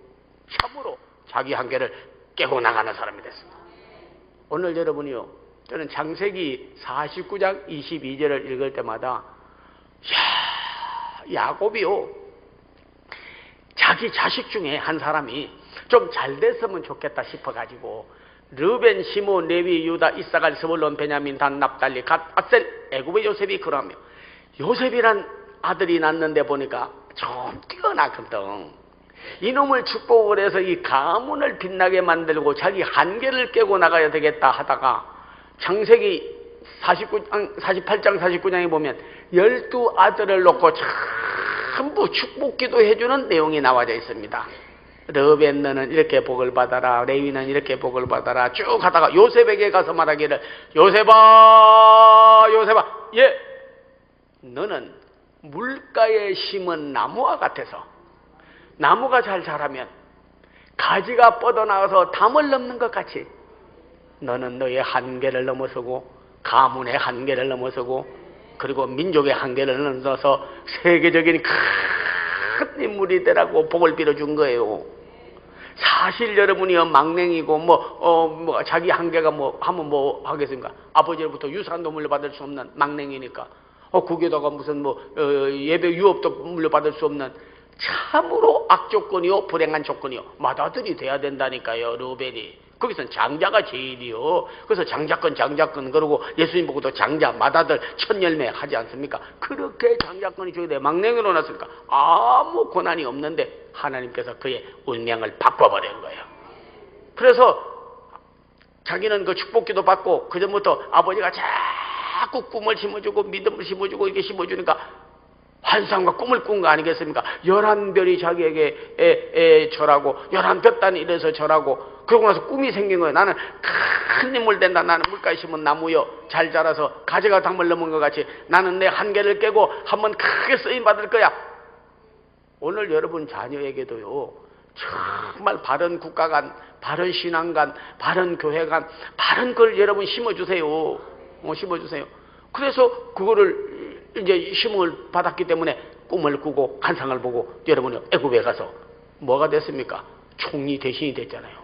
[SPEAKER 1] 참으로 자기 한계를 깨고 나가는 사람이 됐습니다. 오늘 여러분이요 저는 창세기 49장 22절을 읽을 때마다 야곱이요 자기 자식 중에 한 사람이 좀 잘 됐으면 좋겠다 싶어가지고 르벤, 시몬, 레위, 유다, 이사갈, 스불론, 베냐민, 단, 납달리, 갓, 아셀, 애굽의 요셉이 그러며 요셉이란 아들이 낳는데 보니까 좀 뛰어나거든. 이놈을 축복을 해서 이 가문을 빛나게 만들고 자기 한계를 깨고 나가야 되겠다 하다가 창세기 48장 49장에 보면 12아들을 놓고 전부 축복기도 해주는 내용이 나와져 있습니다. 르벤 너는 이렇게 복을 받아라 레위는 이렇게 복을 받아라 쭉 하다가 요셉에게 가서 말하기를 요셉아 예 너는 물가에 심은 나무와 같아서 나무가 잘 자라면 가지가 뻗어나가서 담을 넘는 것 같이 너는 너의 한계를 넘어서고 가문의 한계를 넘어서고 그리고 민족의 한계를 넘어서 세계적인 큰 인물이 되라고 복을 빌어준 거예요. 사실 여러분이요 망냉이고 자기 한계가 하면 뭐 하겠습니까? 아버지로부터 유산도 물려받을 수 없는 망냉이니까 거기에다가 무슨 예배 유업도 물려받을 수 없는 참으로 악조건이요 불행한 조건이요 맏아들이 돼야 된다니까요. 르벤이 거기서는 장자가 제일이요. 그래서 장자권 그러고 예수님 보고도 장자 맏아들 첫 열매 하지 않습니까? 그렇게 장자권이 줘야 돼. 막냉이로 났으니까 아무 고난이 없는데 하나님께서 그의 운명을 바꿔버린 거예요. 그래서 자기는 그 축복기도 받고 그전부터 아버지가 자꾸 꿈을 심어주고 믿음을 심어주고 이렇게 심어주니까 환상과 꿈을 꾼 거 아니겠습니까? 11별이 자기에게 절하고 11볕단이 이래서 절하고 그러고 나서 꿈이 생긴 거예요. 나는 큰 인물 된다. 나는 물가에 심은 나무여 잘 자라서 가지가 담을 넘은 것 같이 나는 내 한계를 깨고 한번 크게 쓰임받을 거야. 오늘 여러분 자녀에게도요, 정말 바른 국가관, 바른 신앙관, 바른 교회관, 바른 걸 여러분 심어주세요. 심어주세요. 그래서 그거를 이제 심을 받았기 때문에 꿈을 꾸고 환상을 보고 여러분이 애굽에 가서 뭐가 됐습니까? 총리 대신이 됐잖아요.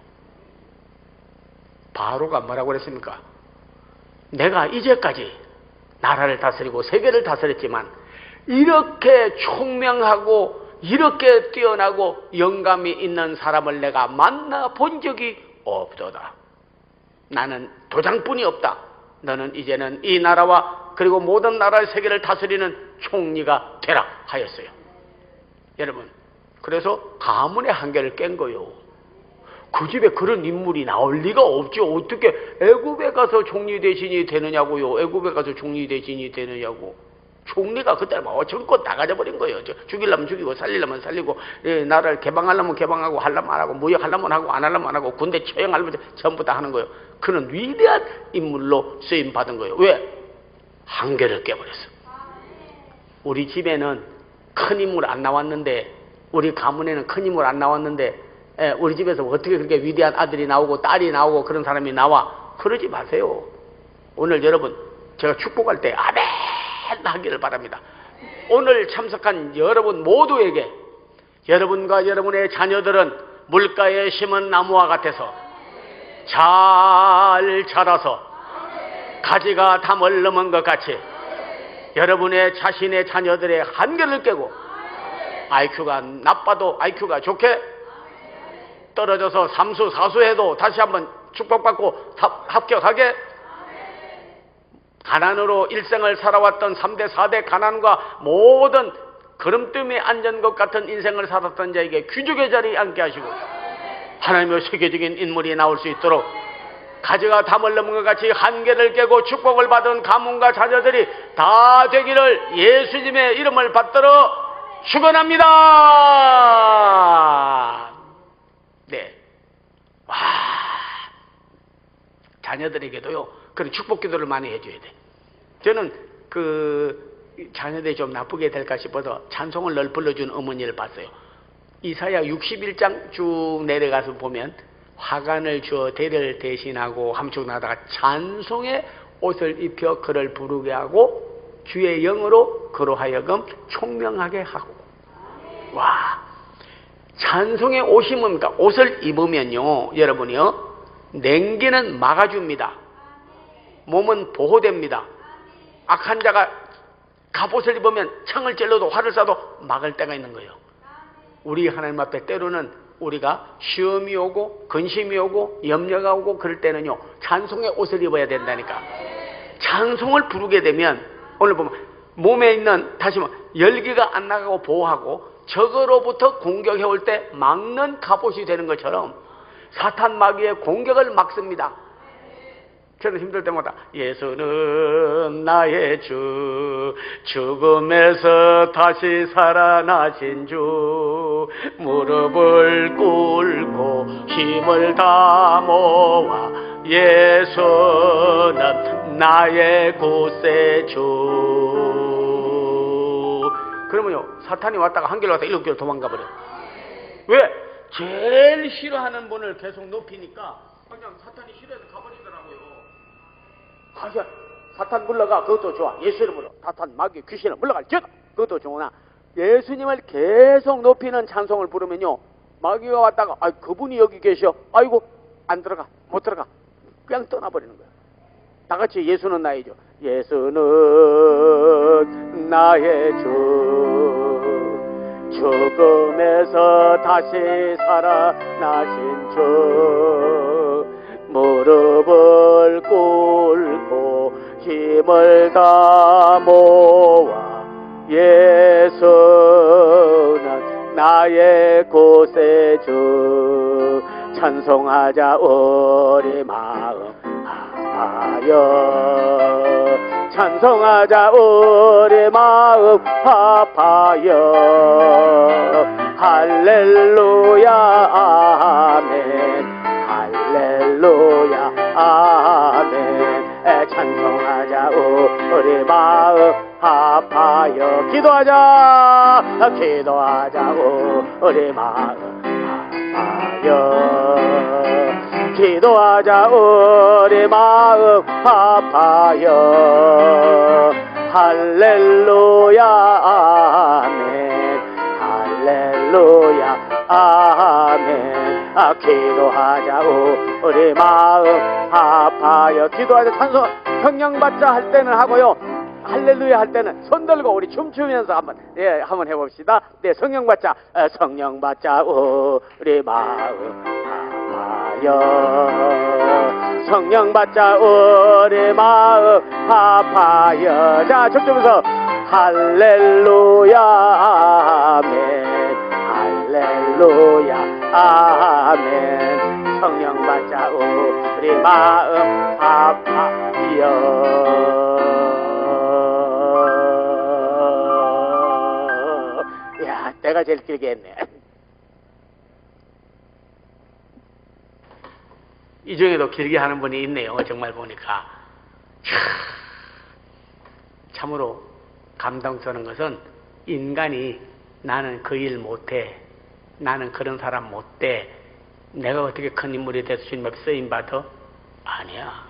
[SPEAKER 1] 바로가 뭐라고 그랬습니까? 내가 이제까지 나라를 다스리고 세계를 다스렸지만 이렇게 총명하고 이렇게 뛰어나고 영감이 있는 사람을 내가 만나본 적이 없도다. 나는 도장뿐이 없다. 너는 이제는 이 나라와 그리고 모든 나라의 세계를 다스리는 총리가 되라 하였어요. 여러분, 그래서 가문의 한계를 깬 거요. 그 집에 그런 인물이 나올 리가 없죠. 어떻게 애굽에 가서 총리 대신이 되느냐고요. 애굽에 가서 총리 대신이 되느냐고. 총리가 그때 막 어쩔 다 가져버린 거예요. 죽이려면 죽이고 살리려면 살리고, 나라를 개방하려면 개방하고, 하려면 안 하고, 무역하려면 하고, 안 하려면 안 하고, 군대 처형하려면 전부 다 하는 거예요. 그는 위대한 인물로 쓰임 받은 거예요. 왜? 한계를 깨버렸어. 우리 집에는 큰 인물 안 나왔는데, 우리 가문에는 큰 인물 안 나왔는데, 우리 집에서 어떻게 그렇게 위대한 아들이 나오고 딸이 나오고 그런 사람이 나와? 그러지 마세요. 오늘 여러분, 제가 축복할 때 아멘 하기를 바랍니다. 오늘 참석한 여러분 모두에게 여러분과 여러분의 자녀들은 물가에 심은 나무와 같아서 잘 자라서 가지가 담을 넘은 것 같이 여러분의 자신의 자녀들의 한계를 깨고 IQ가 나빠도 IQ가 좋게 떨어져서 삼수 사수해도 다시 한번 축복받고 합격하게, 가난으로 일생을 살아왔던 3대 4대 가난과 모든 그름뜸에 앉은 것 같은 인생을 살았던 자에게 귀족의 자리에 앉게 하시고 하나님의 세계적인 인물이 나올 수 있도록 가지가 담을 넘은 것 같이 한계를 깨고 축복을 받은 가문과 자녀들이 다 되기를 예수님의 이름을 받들어 축원합니다. 네. 와, 자녀들에게도요 그런 축복 기도를 많이 해줘야 돼. 저는 자녀들이 좀 나쁘게 될까 싶어서 찬송을 늘 불러준 어머니를 봤어요. 이사야 61장 쭉 내려가서 보면 화관을 주어 대를 대신하고 함축 나다가 찬송의 옷을 입혀 그를 부르게 하고 주의 영으로 그로 하여금 총명하게 하고. 와, 찬송의 옷이 뭡니까? 옷을 입으면요 여러분이요 냉기는 막아줍니다. 몸은 보호됩니다. 악한 자가 갑옷을 입으면 창을 찔러도 활을 쏴도 막을 때가 있는 거예요. 우리 하나님 앞에 때로는 우리가 시험이 오고 근심이 오고 염려가 오고 그럴 때는요 찬송의 옷을 입어야 된다니까. 찬송을 부르게 되면 오늘 보면 몸에 있는 다시 열기가 안 나가고 보호하고 적으로부터 공격해 올 때 막는 갑옷이 되는 것처럼 사탄 마귀의 공격을 막습니다. 저는 힘들 때마다 예수는 나의 주, 죽음에서 다시 살아나신 주, 무릎을 꿇고 힘을 다 모아 예수는 나의 구세주. 그러면요 사탄이 왔다가 한 길로 왔다가 7개로 도망가 버려요. 왜? 제일 싫어하는 분을 계속 높이니까 그냥 사탄이 싫어해서 가버리더라고요. 사탄 물러가, 그것도 좋아. 예수 이름으로 사탄 마귀 귀신을 물러갈지어다, 그것도 좋으나 예수님을 계속 높이는 찬송을 부르면요 마귀가 왔다가 그분이 여기 계셔, 아이고 안 들어가, 못 들어가, 그냥 떠나버리는 거예요. 다 같이 예수는 나의 주, 예수는 나의 주, 죽음에서 다시 살아나신 주, 무릎을 꿇고 힘을 다 모아 예수는 나의 구세주, 찬송하자 우리 마음. 아파요. 찬송하자 우리 마음 아파요. 할렐루야 아멘. 할렐루야 아멘. 찬송하자 우리 마음 아파요. 기도하자 기도하자 우리 마음 아파요. 기도하자 우리 마음 아파요. 할렐루야 아멘. 할렐루야 아멘. 기도하자 우리 마음 아파요. 기도하자 찬송 성령받자 할 때는 하고요, 할렐루야 할 때는 손 들고 우리 춤추면서 한번 한번 해봅시다. 네, 성령 받자 성령 받자 우리 마음 아파요. 성령 받자 우리 마음 아파요. 자, 춤추면서 할렐루야 아멘. 할렐루야 아멘. 성령 받자 우리 마음 아파요. 야, 내가 제일 길게 했네. 이 중에도 길게 하는 분이 있네요. 정말 보니까 참으로 감동스러운 것은, 인간이 나는 그 일 못해, 나는 그런 사람 못돼, 내가 어떻게 큰 인물이 돼서 주님 앞에 쓰임받아? 아니야.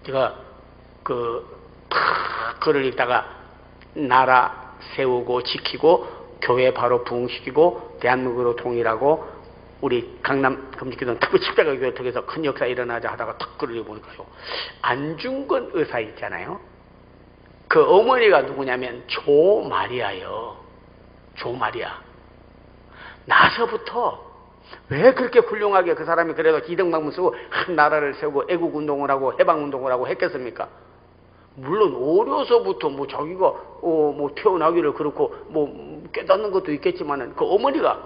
[SPEAKER 1] 제가 글을 읽다가 나라 세우고 지키고 교회 바로 부흥시키고 대한민국으로 통일하고 우리 강남 금식기도는 특별 십자가 교회 통해서 큰 역사 일어나자 하다가 탁 글을 읽어보니까요, 안중근 의사 있잖아요. 그 어머니가 누구냐면 조마리아요. 조마리아. 나서부터 왜 그렇게 훌륭하게 그 사람이 그래도 기등방문 쓰고 한 나라를 세우고 애국운동을 하고 해방운동을 하고 했겠습니까? 물론 어려서부터 뭐 자기가 뭐 태어나기를 그렇고 뭐 깨닫는 것도 있겠지만은 그 어머니가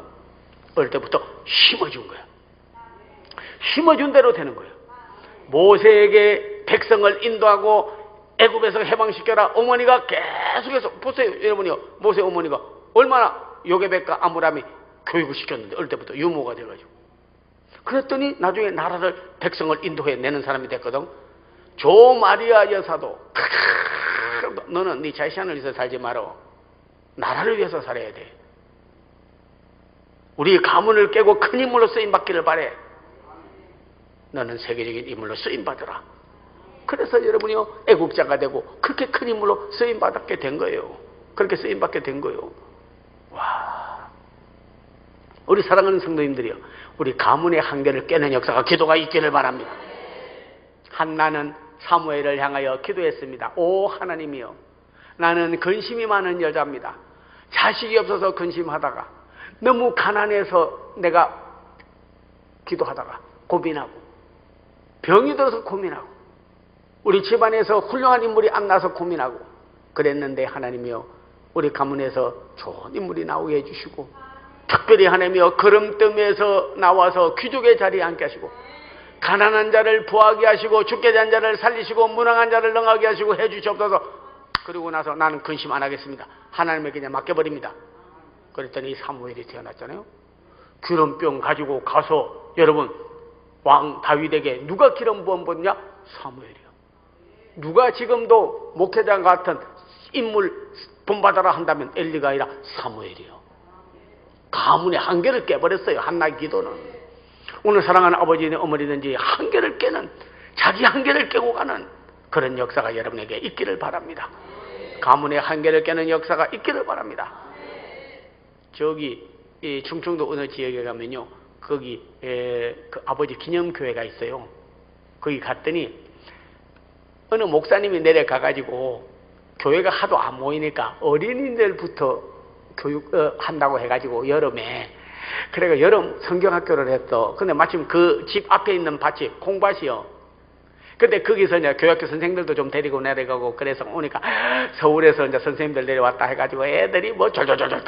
[SPEAKER 1] 어릴 때부터 심어준 거야. 심어준 대로 되는 거예요. 모세에게 백성을 인도하고 애굽에서 해방시켜라. 어머니가 계속해서 보세요, 여러분이요. 모세 어머니가 얼마나 요게벳과 아므람이 교육을 시켰는데 어릴 때부터 유모가 돼가지고. 그랬더니 나중에 나라를 백성을 인도해 내는 사람이 됐거든. 조마리아 여사도 너는 네 자신을 위해서 살지 말어. 나라를 위해서 살아야 돼. 우리 가문을 깨고 큰 인물로 쓰임받기를 바래. 너는 세계적인 인물로 쓰임받으라. 그래서 여러분이요, 애국자가 되고 그렇게 큰 인물로 쓰임받게 된 거예요. 그렇게 쓰임받게 된 거예요. 와, 우리 사랑하는 성도님들이요, 우리 가문의 한계를 깨는 역사가, 기도가 있기를 바랍니다. 한나는 사무엘을 향하여 기도했습니다. 오 하나님이여, 나는 근심이 많은 여자입니다. 자식이 없어서 근심하다가 너무 가난해서 내가 기도하다가 고민하고 병이 들어서 고민하고 우리 집안에서 훌륭한 인물이 안 나서 고민하고 그랬는데, 하나님이여 우리 가문에서 좋은 인물이 나오게 해주시고, 특별히 하나님이여 거름뜸에서 나와서 귀족의 자리에 앉게 하시고, 가난한 자를 부하게 하시고, 죽게 된 자를 살리시고, 무능한 자를 능하게 하시고 해주시옵소서. 그리고 나서 나는 근심 안 하겠습니다. 하나님에게 그냥 맡겨버립니다. 그랬더니 사무엘이 태어났잖아요. 기름병 가지고 가서, 여러분, 왕 다윗에게 누가 기름 부음 받냐? 사무엘이요. 누가 지금도 목회자 같은 인물 본받아라 한다면 엘리가 아니라 사무엘이요. 가문의 한계를 깨버렸어요. 한나의 기도는. 오늘 사랑하는 아버지든 어머니든지 한계를 깨는, 자기 한계를 깨고 가는 그런 역사가 여러분에게 있기를 바랍니다. 가문의 한계를 깨는 역사가 있기를 바랍니다. 저기 충청도 어느 지역에 가면요, 거기 그 아버지 기념교회가 있어요. 거기 갔더니 어느 목사님이 내려가가지고 교회가 하도 안 모이니까 어린이들부터 교육한다고 해가지고 여름에, 그래가 여름 성경학교를 했어. 근데 마침 그 집 앞에 있는 밭이 콩밭이요. 근데 거기서 이제 교육학교 선생님들도 좀 데리고 내려가고 그래서 오니까 서울에서 이제 선생님들 내려왔다 해가지고 애들이 뭐 졸졸졸졸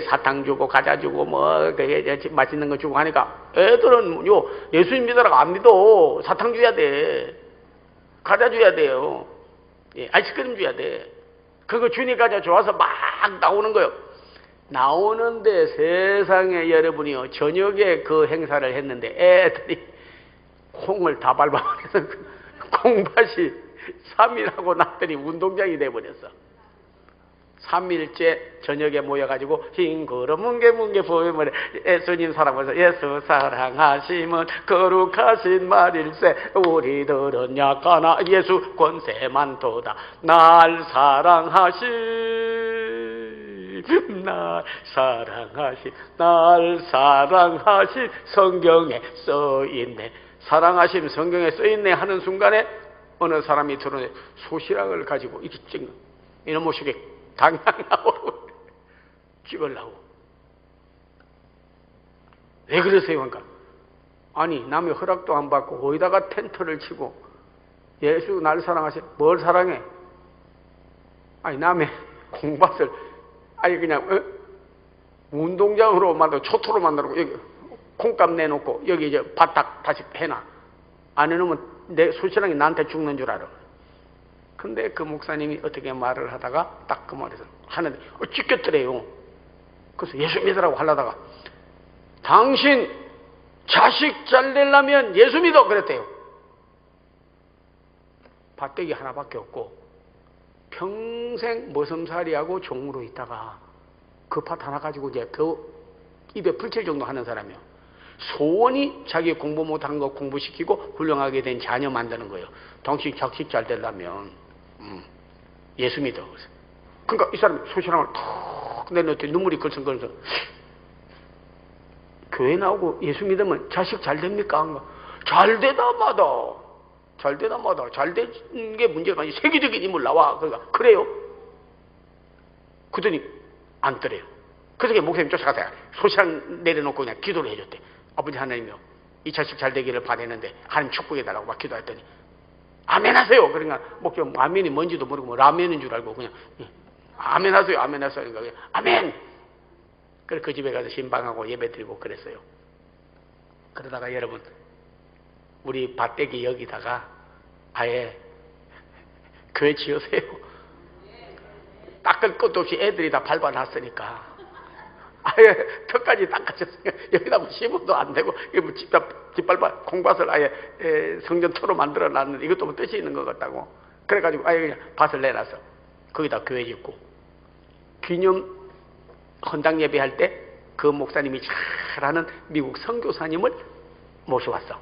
[SPEAKER 1] 사탕 주고 과자 주고 뭐 맛있는 거 주고 하니까 애들은 요 예수님 믿으라고 안 믿어. 사탕 줘야 돼. 과자 줘야 돼요. 예, 아이스크림 줘야 돼. 그거 주니까 좋아서 막 나오는 거요. 나오는데 세상에 여러분이요, 저녁에 그 행사를 했는데 애들이 콩을 다 밟아버려서 콩밭이 3일하고 났더니 운동장이 돼버렸어. 3일째 저녁에 모여가지고 흰 걸음 뭉게뭉게 보이면 예수님 사랑하면서 예수 사랑하시면 거룩하신 말일세 우리들은 약하나 예수 권세 많도다 날 사랑하신 성경에 써있네. 사랑하심 성경에 써있네 하는 순간에 어느 사람이 들어오네. 소시락을 가지고 이렇게 찍는 이놈 모습이 당장 나오고 찍으려고. 왜 그러세요? 그러니까 아니 남의 허락도 안 받고 거기다가 텐트를 치고 예수 날 사랑하시 뭘 사랑해? 아니 남의 공밭을 아니 그냥 운동장으로 만들고 초토로 만들고 여기 콩값 내놓고 여기 이제 바닥 다시 해놔. 안 해놓으면 내 소시랑이 나한테 죽는 줄 알아. 근데 그 목사님이 어떻게 말을 하다가 딱 그 말에서 하는데 찍혔더래요. 그래서 예수 믿으라고 하려다가 당신 자식 잘 되려면 예수 믿어 그랬대요. 밭대기 하나밖에 없고 평생 머슴살이하고 종으로 있다가 그 밭 하나 가지고 이제 그 입에 풀칠 정도 하는 사람이요. 소원이 자기 공부 못한 거 공부시키고 훌륭하게 된 자녀 만드는 거예요. 당신 자식 잘 되려면 예수 믿어. 그러니까 이 사람이 소시랑을 툭 내놓더니 눈물이 걸성걸성. 교회 나오고 예수 믿으면 자식 잘 됩니까? 잘 되다 마다. 잘 되다 마다. 잘 되는 게 문제가 아니고 세계적인 인물 나와. 그러니까 그래요? 그러더니 안 뜨래요. 그래서 목사님 쫓아가서 소시랑 내려놓고 그냥 기도를 해줬대. 아버지 하나님이요, 이 자식 잘 되기를 바라는데 하나님 축복해달라고 막 기도했더니 아멘 하세요. 그러니까 목사님 아멘이 뭔지도 모르고 뭐 라면인 줄 알고 그냥 아멘 하세요. 아멘 하세요. 그러니까 아멘. 그래서 그 집에 가서 신방하고 예배 드리고 그랬어요. 그러다가 여러분 우리 밭대기 여기다가 아예 교회 지으세요. 닦을 것도 없이 애들이 다 밟아놨으니까 아예 턱까지 닦아줬으니까 여기다 뭐 심어도 안 되고 뭐 뒷밟아 콩밭을 아예 성전토로 만들어 놨는데 이것도 뭐 뜻이 있는 것 같다고. 그래가지고 아예 그냥 밭을 내놨어. 거기다 교회 짓고 기념 헌당 예배할 때 그 목사님이 잘하는 미국 선교사님을 모셔왔어.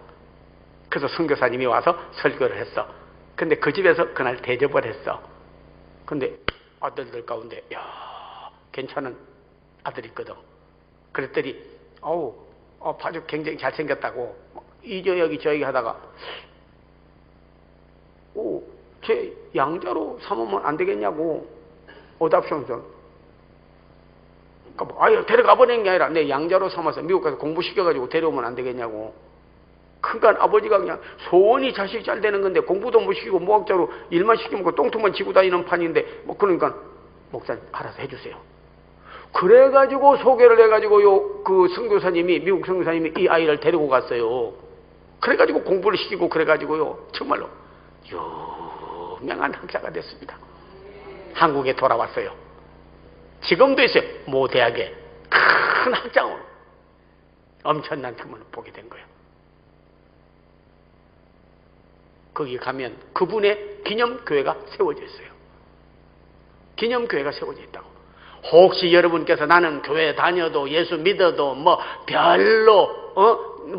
[SPEAKER 1] 그래서 선교사님이 와서 설교를 했어. 근데 그 집에서 그날 대접을 했어. 근데 아들들 가운데 야 괜찮은 아들이 있거든. 그랬더니 아주 굉장히 잘생겼다고 이저 여기 하다가 제 양자로 삼으면 안 되겠냐고 오답션서. 그러니까 아유 데려가 보낸 게 아니라 내 양자로 삼아서 미국 가서 공부시켜가지고 데려오면 안 되겠냐고. 그러니까 아버지가 그냥 소원이 자식 잘 되는 건데 공부도 못 시키고 무학자로 일만 시키면 똥통만 지고 다니는 판인데 뭐 그러니까 목사님 알아서 해주세요. 그래가지고 소개를 해가지고 그 선교사님이 미국 선교사님이 이 아이를 데리고 갔어요. 그래가지고 공부를 시키고 그래가지고요 정말로 유명한 학자가 됐습니다. 한국에 돌아왔어요. 지금도 있어요. 모 대학에 큰 학장으로 엄청난 틈을 보게 된 거예요. 거기 가면 그분의 기념교회가 세워져 있어요. 기념교회가 세워져 있다고. 혹시 여러분께서 나는 교회 다녀도 예수 믿어도 뭐 별로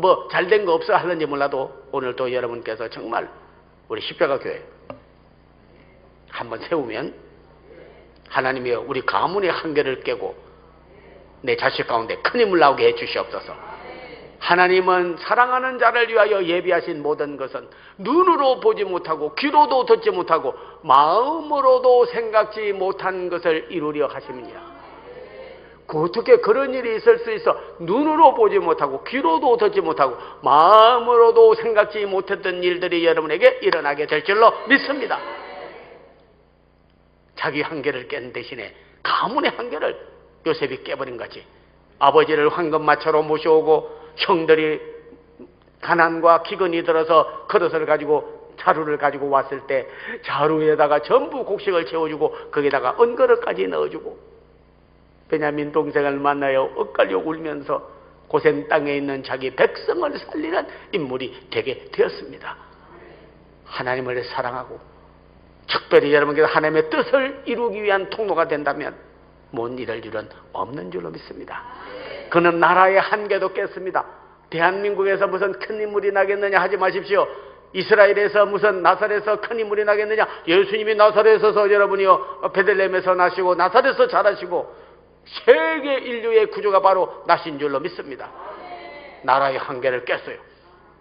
[SPEAKER 1] 뭐 잘된 거 없어 하는지 몰라도 오늘도 여러분께서 정말 우리 십자가 교회 한번 세우면 하나님이 우리 가문의 한계를 깨고 내 자식 가운데 큰 힘을 나오게 해 주시옵소서. 하나님은 사랑하는 자를 위하여 예비하신 모든 것은 눈으로 보지 못하고 귀로도 듣지 못하고 마음으로도 생각지 못한 것을 이루려 하심이니라. 어떻게 그런 일이 있을 수 있어? 눈으로 보지 못하고 귀로도 듣지 못하고 마음으로도 생각지 못했던 일들이 여러분에게 일어나게 될 줄로 믿습니다. 자기 한계를 깬 대신에 가문의 한계를 요셉이 깨버린 거지. 아버지를 황금마차로 모셔오고 형들이 가난과 기근이 들어서 그릇을 가지고 자루를 가지고 왔을 때 자루에다가 전부 곡식을 채워주고 거기다가 은그릇까지 넣어주고 베냐민 동생을 만나요 엇갈려 울면서 고센 땅에 있는 자기 백성을 살리는 인물이 되게 되었습니다. 하나님을 사랑하고 특별히 여러분께서 하나님의 뜻을 이루기 위한 통로가 된다면 못 이룰 일은 없는 줄로 믿습니다. 그는 나라의 한계도 깼습니다. 대한민국에서 무슨 큰 인물이 나겠느냐 하지 마십시오. 이스라엘에서 무슨 나사렛에서 큰 인물이 나겠느냐. 예수님이 나사렛에서 여러분이요 베들레헴에서 나시고 나사렛에서 자라시고 세계 인류의 구조가 바로 나신 줄로 믿습니다. 나라의 한계를 깼어요.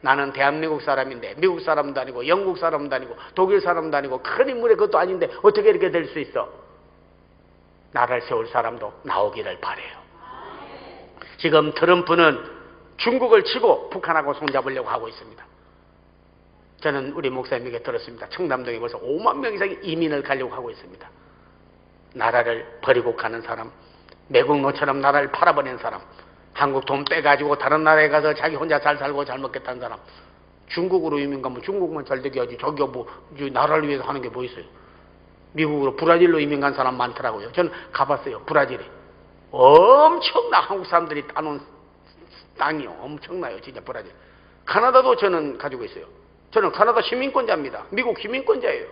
[SPEAKER 1] 나는 대한민국 사람인데 미국 사람도 아니고 영국 사람도 아니고 독일 사람도 아니고 큰 인물의 것도 아닌데 어떻게 이렇게 될 수 있어? 나라를 세울 사람도 나오기를 바라요. 지금 트럼프는 중국을 치고 북한하고 손잡으려고 하고 있습니다. 저는 우리 목사님에게 들었습니다. 청담동에 벌써 5만 명 이상이 이민을 가려고 하고 있습니다. 나라를 버리고 가는 사람, 매국 노처럼 나라를 팔아버린 사람, 한국 돈 빼가지고 다른 나라에 가서 자기 혼자 잘 살고 잘 먹겠다는 사람, 중국으로 이민 가면 중국만 잘 되게 하지 저기가 뭐 나라를 위해서 하는 게 뭐 있어요. 미국으로 브라질로 이민 간 사람 많더라고요. 저는 가봤어요. 브라질에 엄청나 한국 사람들이 따놓은 땅이요. 엄청나요. 진짜 브라질. 카나다도 저는 가지고 있어요. 저는 카나다 시민권자입니다. 미국 시민권자예요.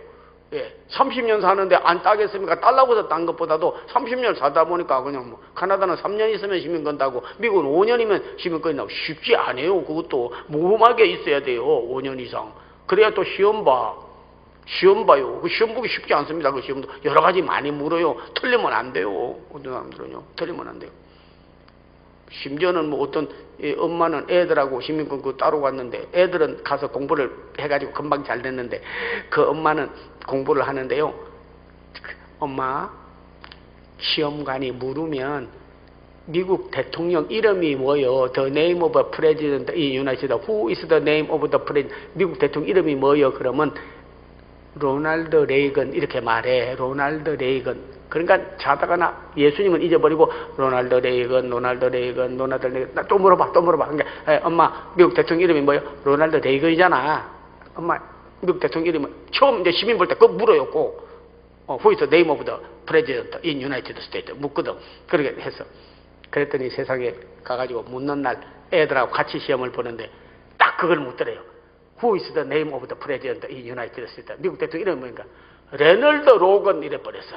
[SPEAKER 1] 예, 30년 사는데 안 따겠습니까? 딸라고 해서 딴 것보다도 30년 살다 보니까 그냥 뭐 카나다는 3년 있으면 시민권 따고 미국은 5년이면 시민권이 나고 쉽지 않아요. 그것도 모험하게 있어야 돼요. 5년 이상. 그래야 또 시험 봐요. 그 시험 보기 쉽지 않습니다. 그 시험도 여러 가지 많이 물어요. 틀리면 안 돼요. 어떤 사람들은요. 틀리면 안 돼요. 심지어는 뭐 어떤 엄마는 애들하고 시민권 그거 따로 갔는데 애들은 가서 공부를 해가지고 금방 잘 됐는데 그 엄마는 공부를 하는데요. 엄마, 시험관이 물으면 미국 대통령 이름이 뭐요? The name of a president in United States. Who is the name of the president? 미국 대통령 이름이 뭐요? 그러면 로널드 레이건 이렇게 말해. 로널드 레이건. 그러니까 자다가나 예수님은 잊어버리고 로널드 레이건 나 또 물어봐. 그러니까 엄마 미국 대통령 이름이 뭐예요? 로널드 레이건이잖아. 엄마 미국 대통령 이름은 처음 이제 시민 볼 때 그거 물어요. 꼭 Who is the name of the president in United States 묻거든. 그렇게 했어. 그랬더니 세상에 가가지고 묻는 날 애들하고 같이 시험을 보는데 딱 그걸 묻더래요. Who is the name of the president in United States? 미국 대통령 이름이 뭐니까 레널드 로건 이래 버렸어.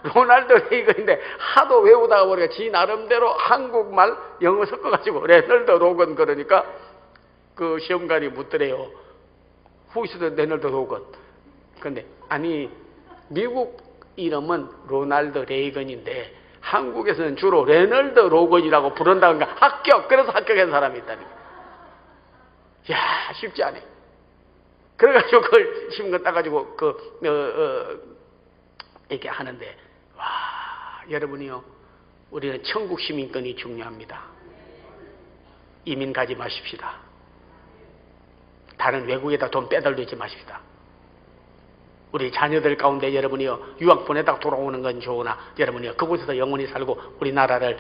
[SPEAKER 1] 로널드 레이건인데 하도 외우다가 보니까 지 나름대로 한국말 영어 섞어가지고 레널드 로건 그러니까 그 시험관이 묻더래요. Who is the 레널드 로건? 근데 아니 미국 이름은 로널드 레이건인데 한국에서는 주로 레널드 로건이라고 부른다니까 합격. 그래서 합격한 사람이 있다니까. 야 쉽지 않아. 그래가지고 그걸 시험관 따가지고 이렇게 하는데 와 여러분이요 우리는 천국 시민권이 중요합니다. 이민 가지 마십시다. 다른 외국에다 돈 빼돌리지 마십시다. 우리 자녀들 가운데 여러분이요 유학 보내다 돌아오는 건 좋으나 여러분이요 그곳에서 영원히 살고 우리나라를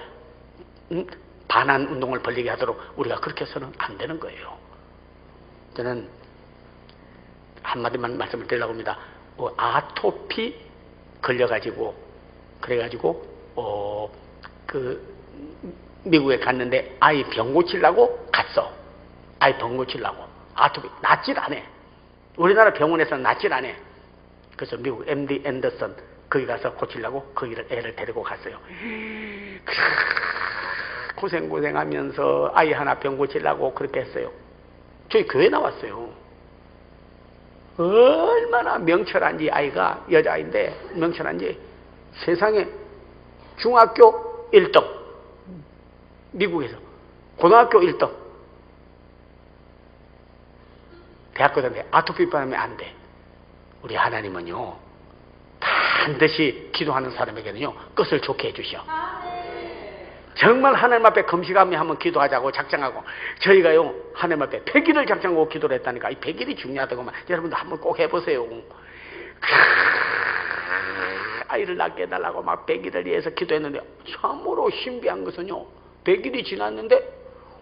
[SPEAKER 1] 반환 운동을 벌리게 하도록 우리가 그렇게 해서는 안 되는 거예요. 저는 한마디만 말씀을 드리려고 합니다. 아토피 걸려가지고 그래가지고 미국에 갔는데 아이 병 고치려고 갔어. 아이 병 고치려고 아토피 낫질 않아. 우리나라 병원에서는 낫질 않아. 그래서 미국 MD 앤더슨 거기 가서 고치려고 거기를 애를 데리고 갔어요. 고생하면서 아이 하나 병 고치려고 그렇게 했어요. 저희 교회 나왔어요. 얼마나 명철한지 아이가 여자아이인데 명철한지 세상에 중학교 1등 미국에서 고등학교 1등 대학교 다니는데 아토피 바르면 안 돼. 우리 하나님은요 반드시 기도하는 사람에게는요 끝을 좋게 해주셔. 정말 하나님 앞에 금식하며 한번 기도하자고 작정하고 저희가요 하나님 앞에 100일을 작정하고 기도를 했다니까. 이 100일이 중요하다고만 여러분도 한번 꼭 해보세요. 아이를 낳게 해달라고 막 100일을 위해서 기도했는데 참으로 신비한 것은요 100일이 지났는데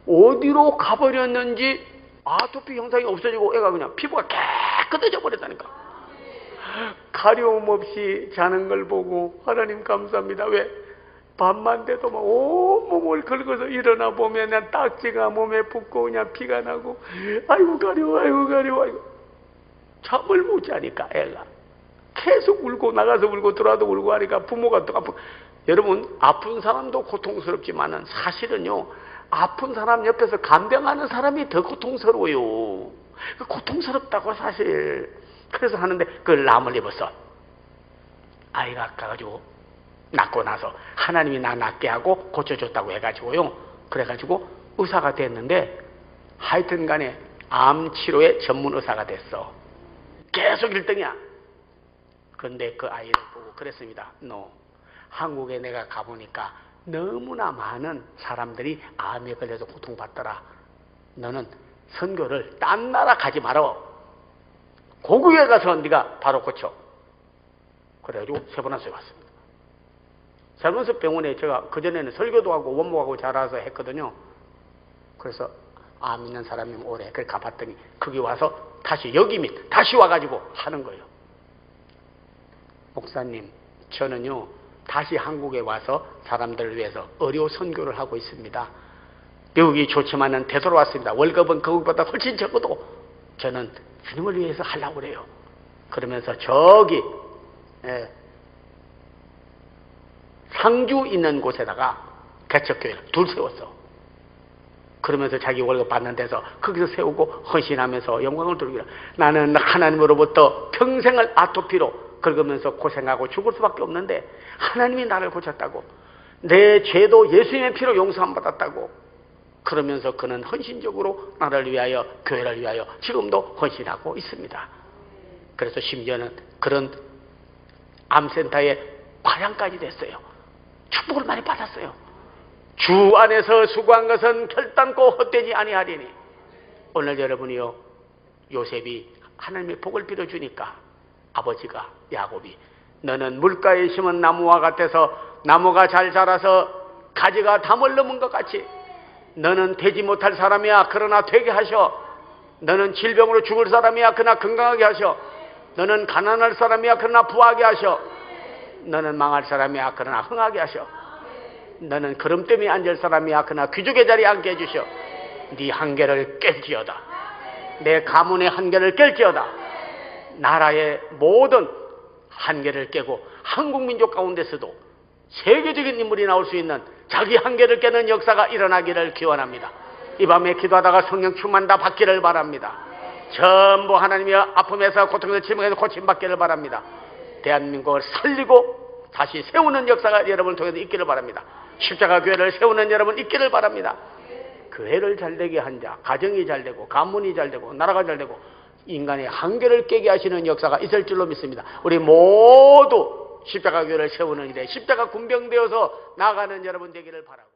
[SPEAKER 1] 어디로 가버렸는지 아토피 현상이 없어지고 애가 그냥 피부가 깨끗해져 버렸다니까. 가려움 없이 자는 걸 보고 하나님 감사합니다. 왜? 밤만 돼도 막 온몸을 긁어서 일어나 보면 그냥 딱지가 몸에 붙고 그냥 피가 나고 아이고 가려워 아이고 가려워 아이고. 잠을 못 자니까 애가 계속 울고 나가서 울고 들어와도 울고 하니까 부모가 또 아프고. 여러분 아픈 사람도 고통스럽지만은 사실은요 아픈 사람 옆에서 간병하는 사람이 더 고통스러워요. 고통스럽다고 사실. 그래서 하는데 그걸 남을 입었어. 아이가 가가지고 낳고 나서 하나님이 나 낫게 하고 고쳐줬다고 해가지고요. 그래가지고 의사가 됐는데 하여튼 간에 암 치료의 전문 의사가 됐어. 계속 1등이야. 그런데 그 아이를 보고 그랬습니다. 너 한국에 내가 가보니까 너무나 많은 사람들이 암에 걸려서 고통받더라. 너는 선교를 딴 나라 가지 말어. 고국에 가서 네가 바로 고쳐. 그래가지고 세번안수에 왔습니다. 세번안수 병원에 제가 그전에는 설교도 하고 원목하고 자라서 했거든요. 그래서 암 있는 사람이면 오래. 그래 가봤더니 거기 와서 다시 여기 및 다시 와가지고 하는 거예요. 목사님 저는요 다시 한국에 와서 사람들을 위해서 의료 선교를 하고 있습니다. 미국이 좋지만은 되돌아왔습니다. 월급은 거기보다 훨씬 적어도 저는 주님을 위해서 하려고 그래요. 그러면서 저기 상주 있는 곳에다가 개척교회를 둘 세웠어. 그러면서 자기 월급 받는 데서 거기서 세우고 헌신하면서 영광을 돌리기를. 나는 하나님으로부터 평생을 아토피로 긁으면서 고생하고 죽을 수밖에 없는데 하나님이 나를 고쳤다고. 내 죄도 예수님의 피로 용서함 받았다고. 그러면서 그는 헌신적으로 나를 위하여 교회를 위하여 지금도 헌신하고 있습니다. 그래서 심지어는 그런 암센터의 과장까지 됐어요. 축복을 많이 받았어요. 주 안에서 수고한 것은 결단코 헛되지 아니하리니. 오늘 여러분이요 요셉이 하나님의 복을 빌어주니까 아버지가 야곱이 너는 물가에 심은 나무와 같아서 나무가 잘 자라서 가지가 담을 넘은 것 같이 너는 되지 못할 사람이야 그러나 되게 하셔. 너는 질병으로 죽을 사람이야 그러나 건강하게 하셔. 너는 가난할 사람이야 그러나 부하게 하셔. 너는 망할 사람이야 그러나 흥하게 하셔. 너는 그름뜸에 앉을 사람이야 그러나 귀족의 자리에 앉게 해주셔. 네 한계를 깰지어다. 내 가문의 한계를 깰지어다. 나라의 모든 한계를 깨고 한국 민족 가운데서도 세계적인 인물이 나올 수 있는 자기 한계를 깨는 역사가 일어나기를 기원합니다. 이 밤에 기도하다가 성령 충만 다 받기를 바랍니다. 전부 하나님의 아픔에서 고통에서 질병에서 고침받기를 바랍니다. 대한민국을 살리고 다시 세우는 역사가 여러분을 통해서 있기를 바랍니다. 십자가 교회를 세우는 여러분 있기를 바랍니다. 교회를 잘되게 한 자, 가정이 잘되고 가문이 잘되고 나라가 잘되고 인간의 한계를 깨게 하시는 역사가 있을 줄로 믿습니다. 우리 모두 십자가 교회를 세우는 일에 십자가 군병되어서 나아가는 여러분 되기를 바라고.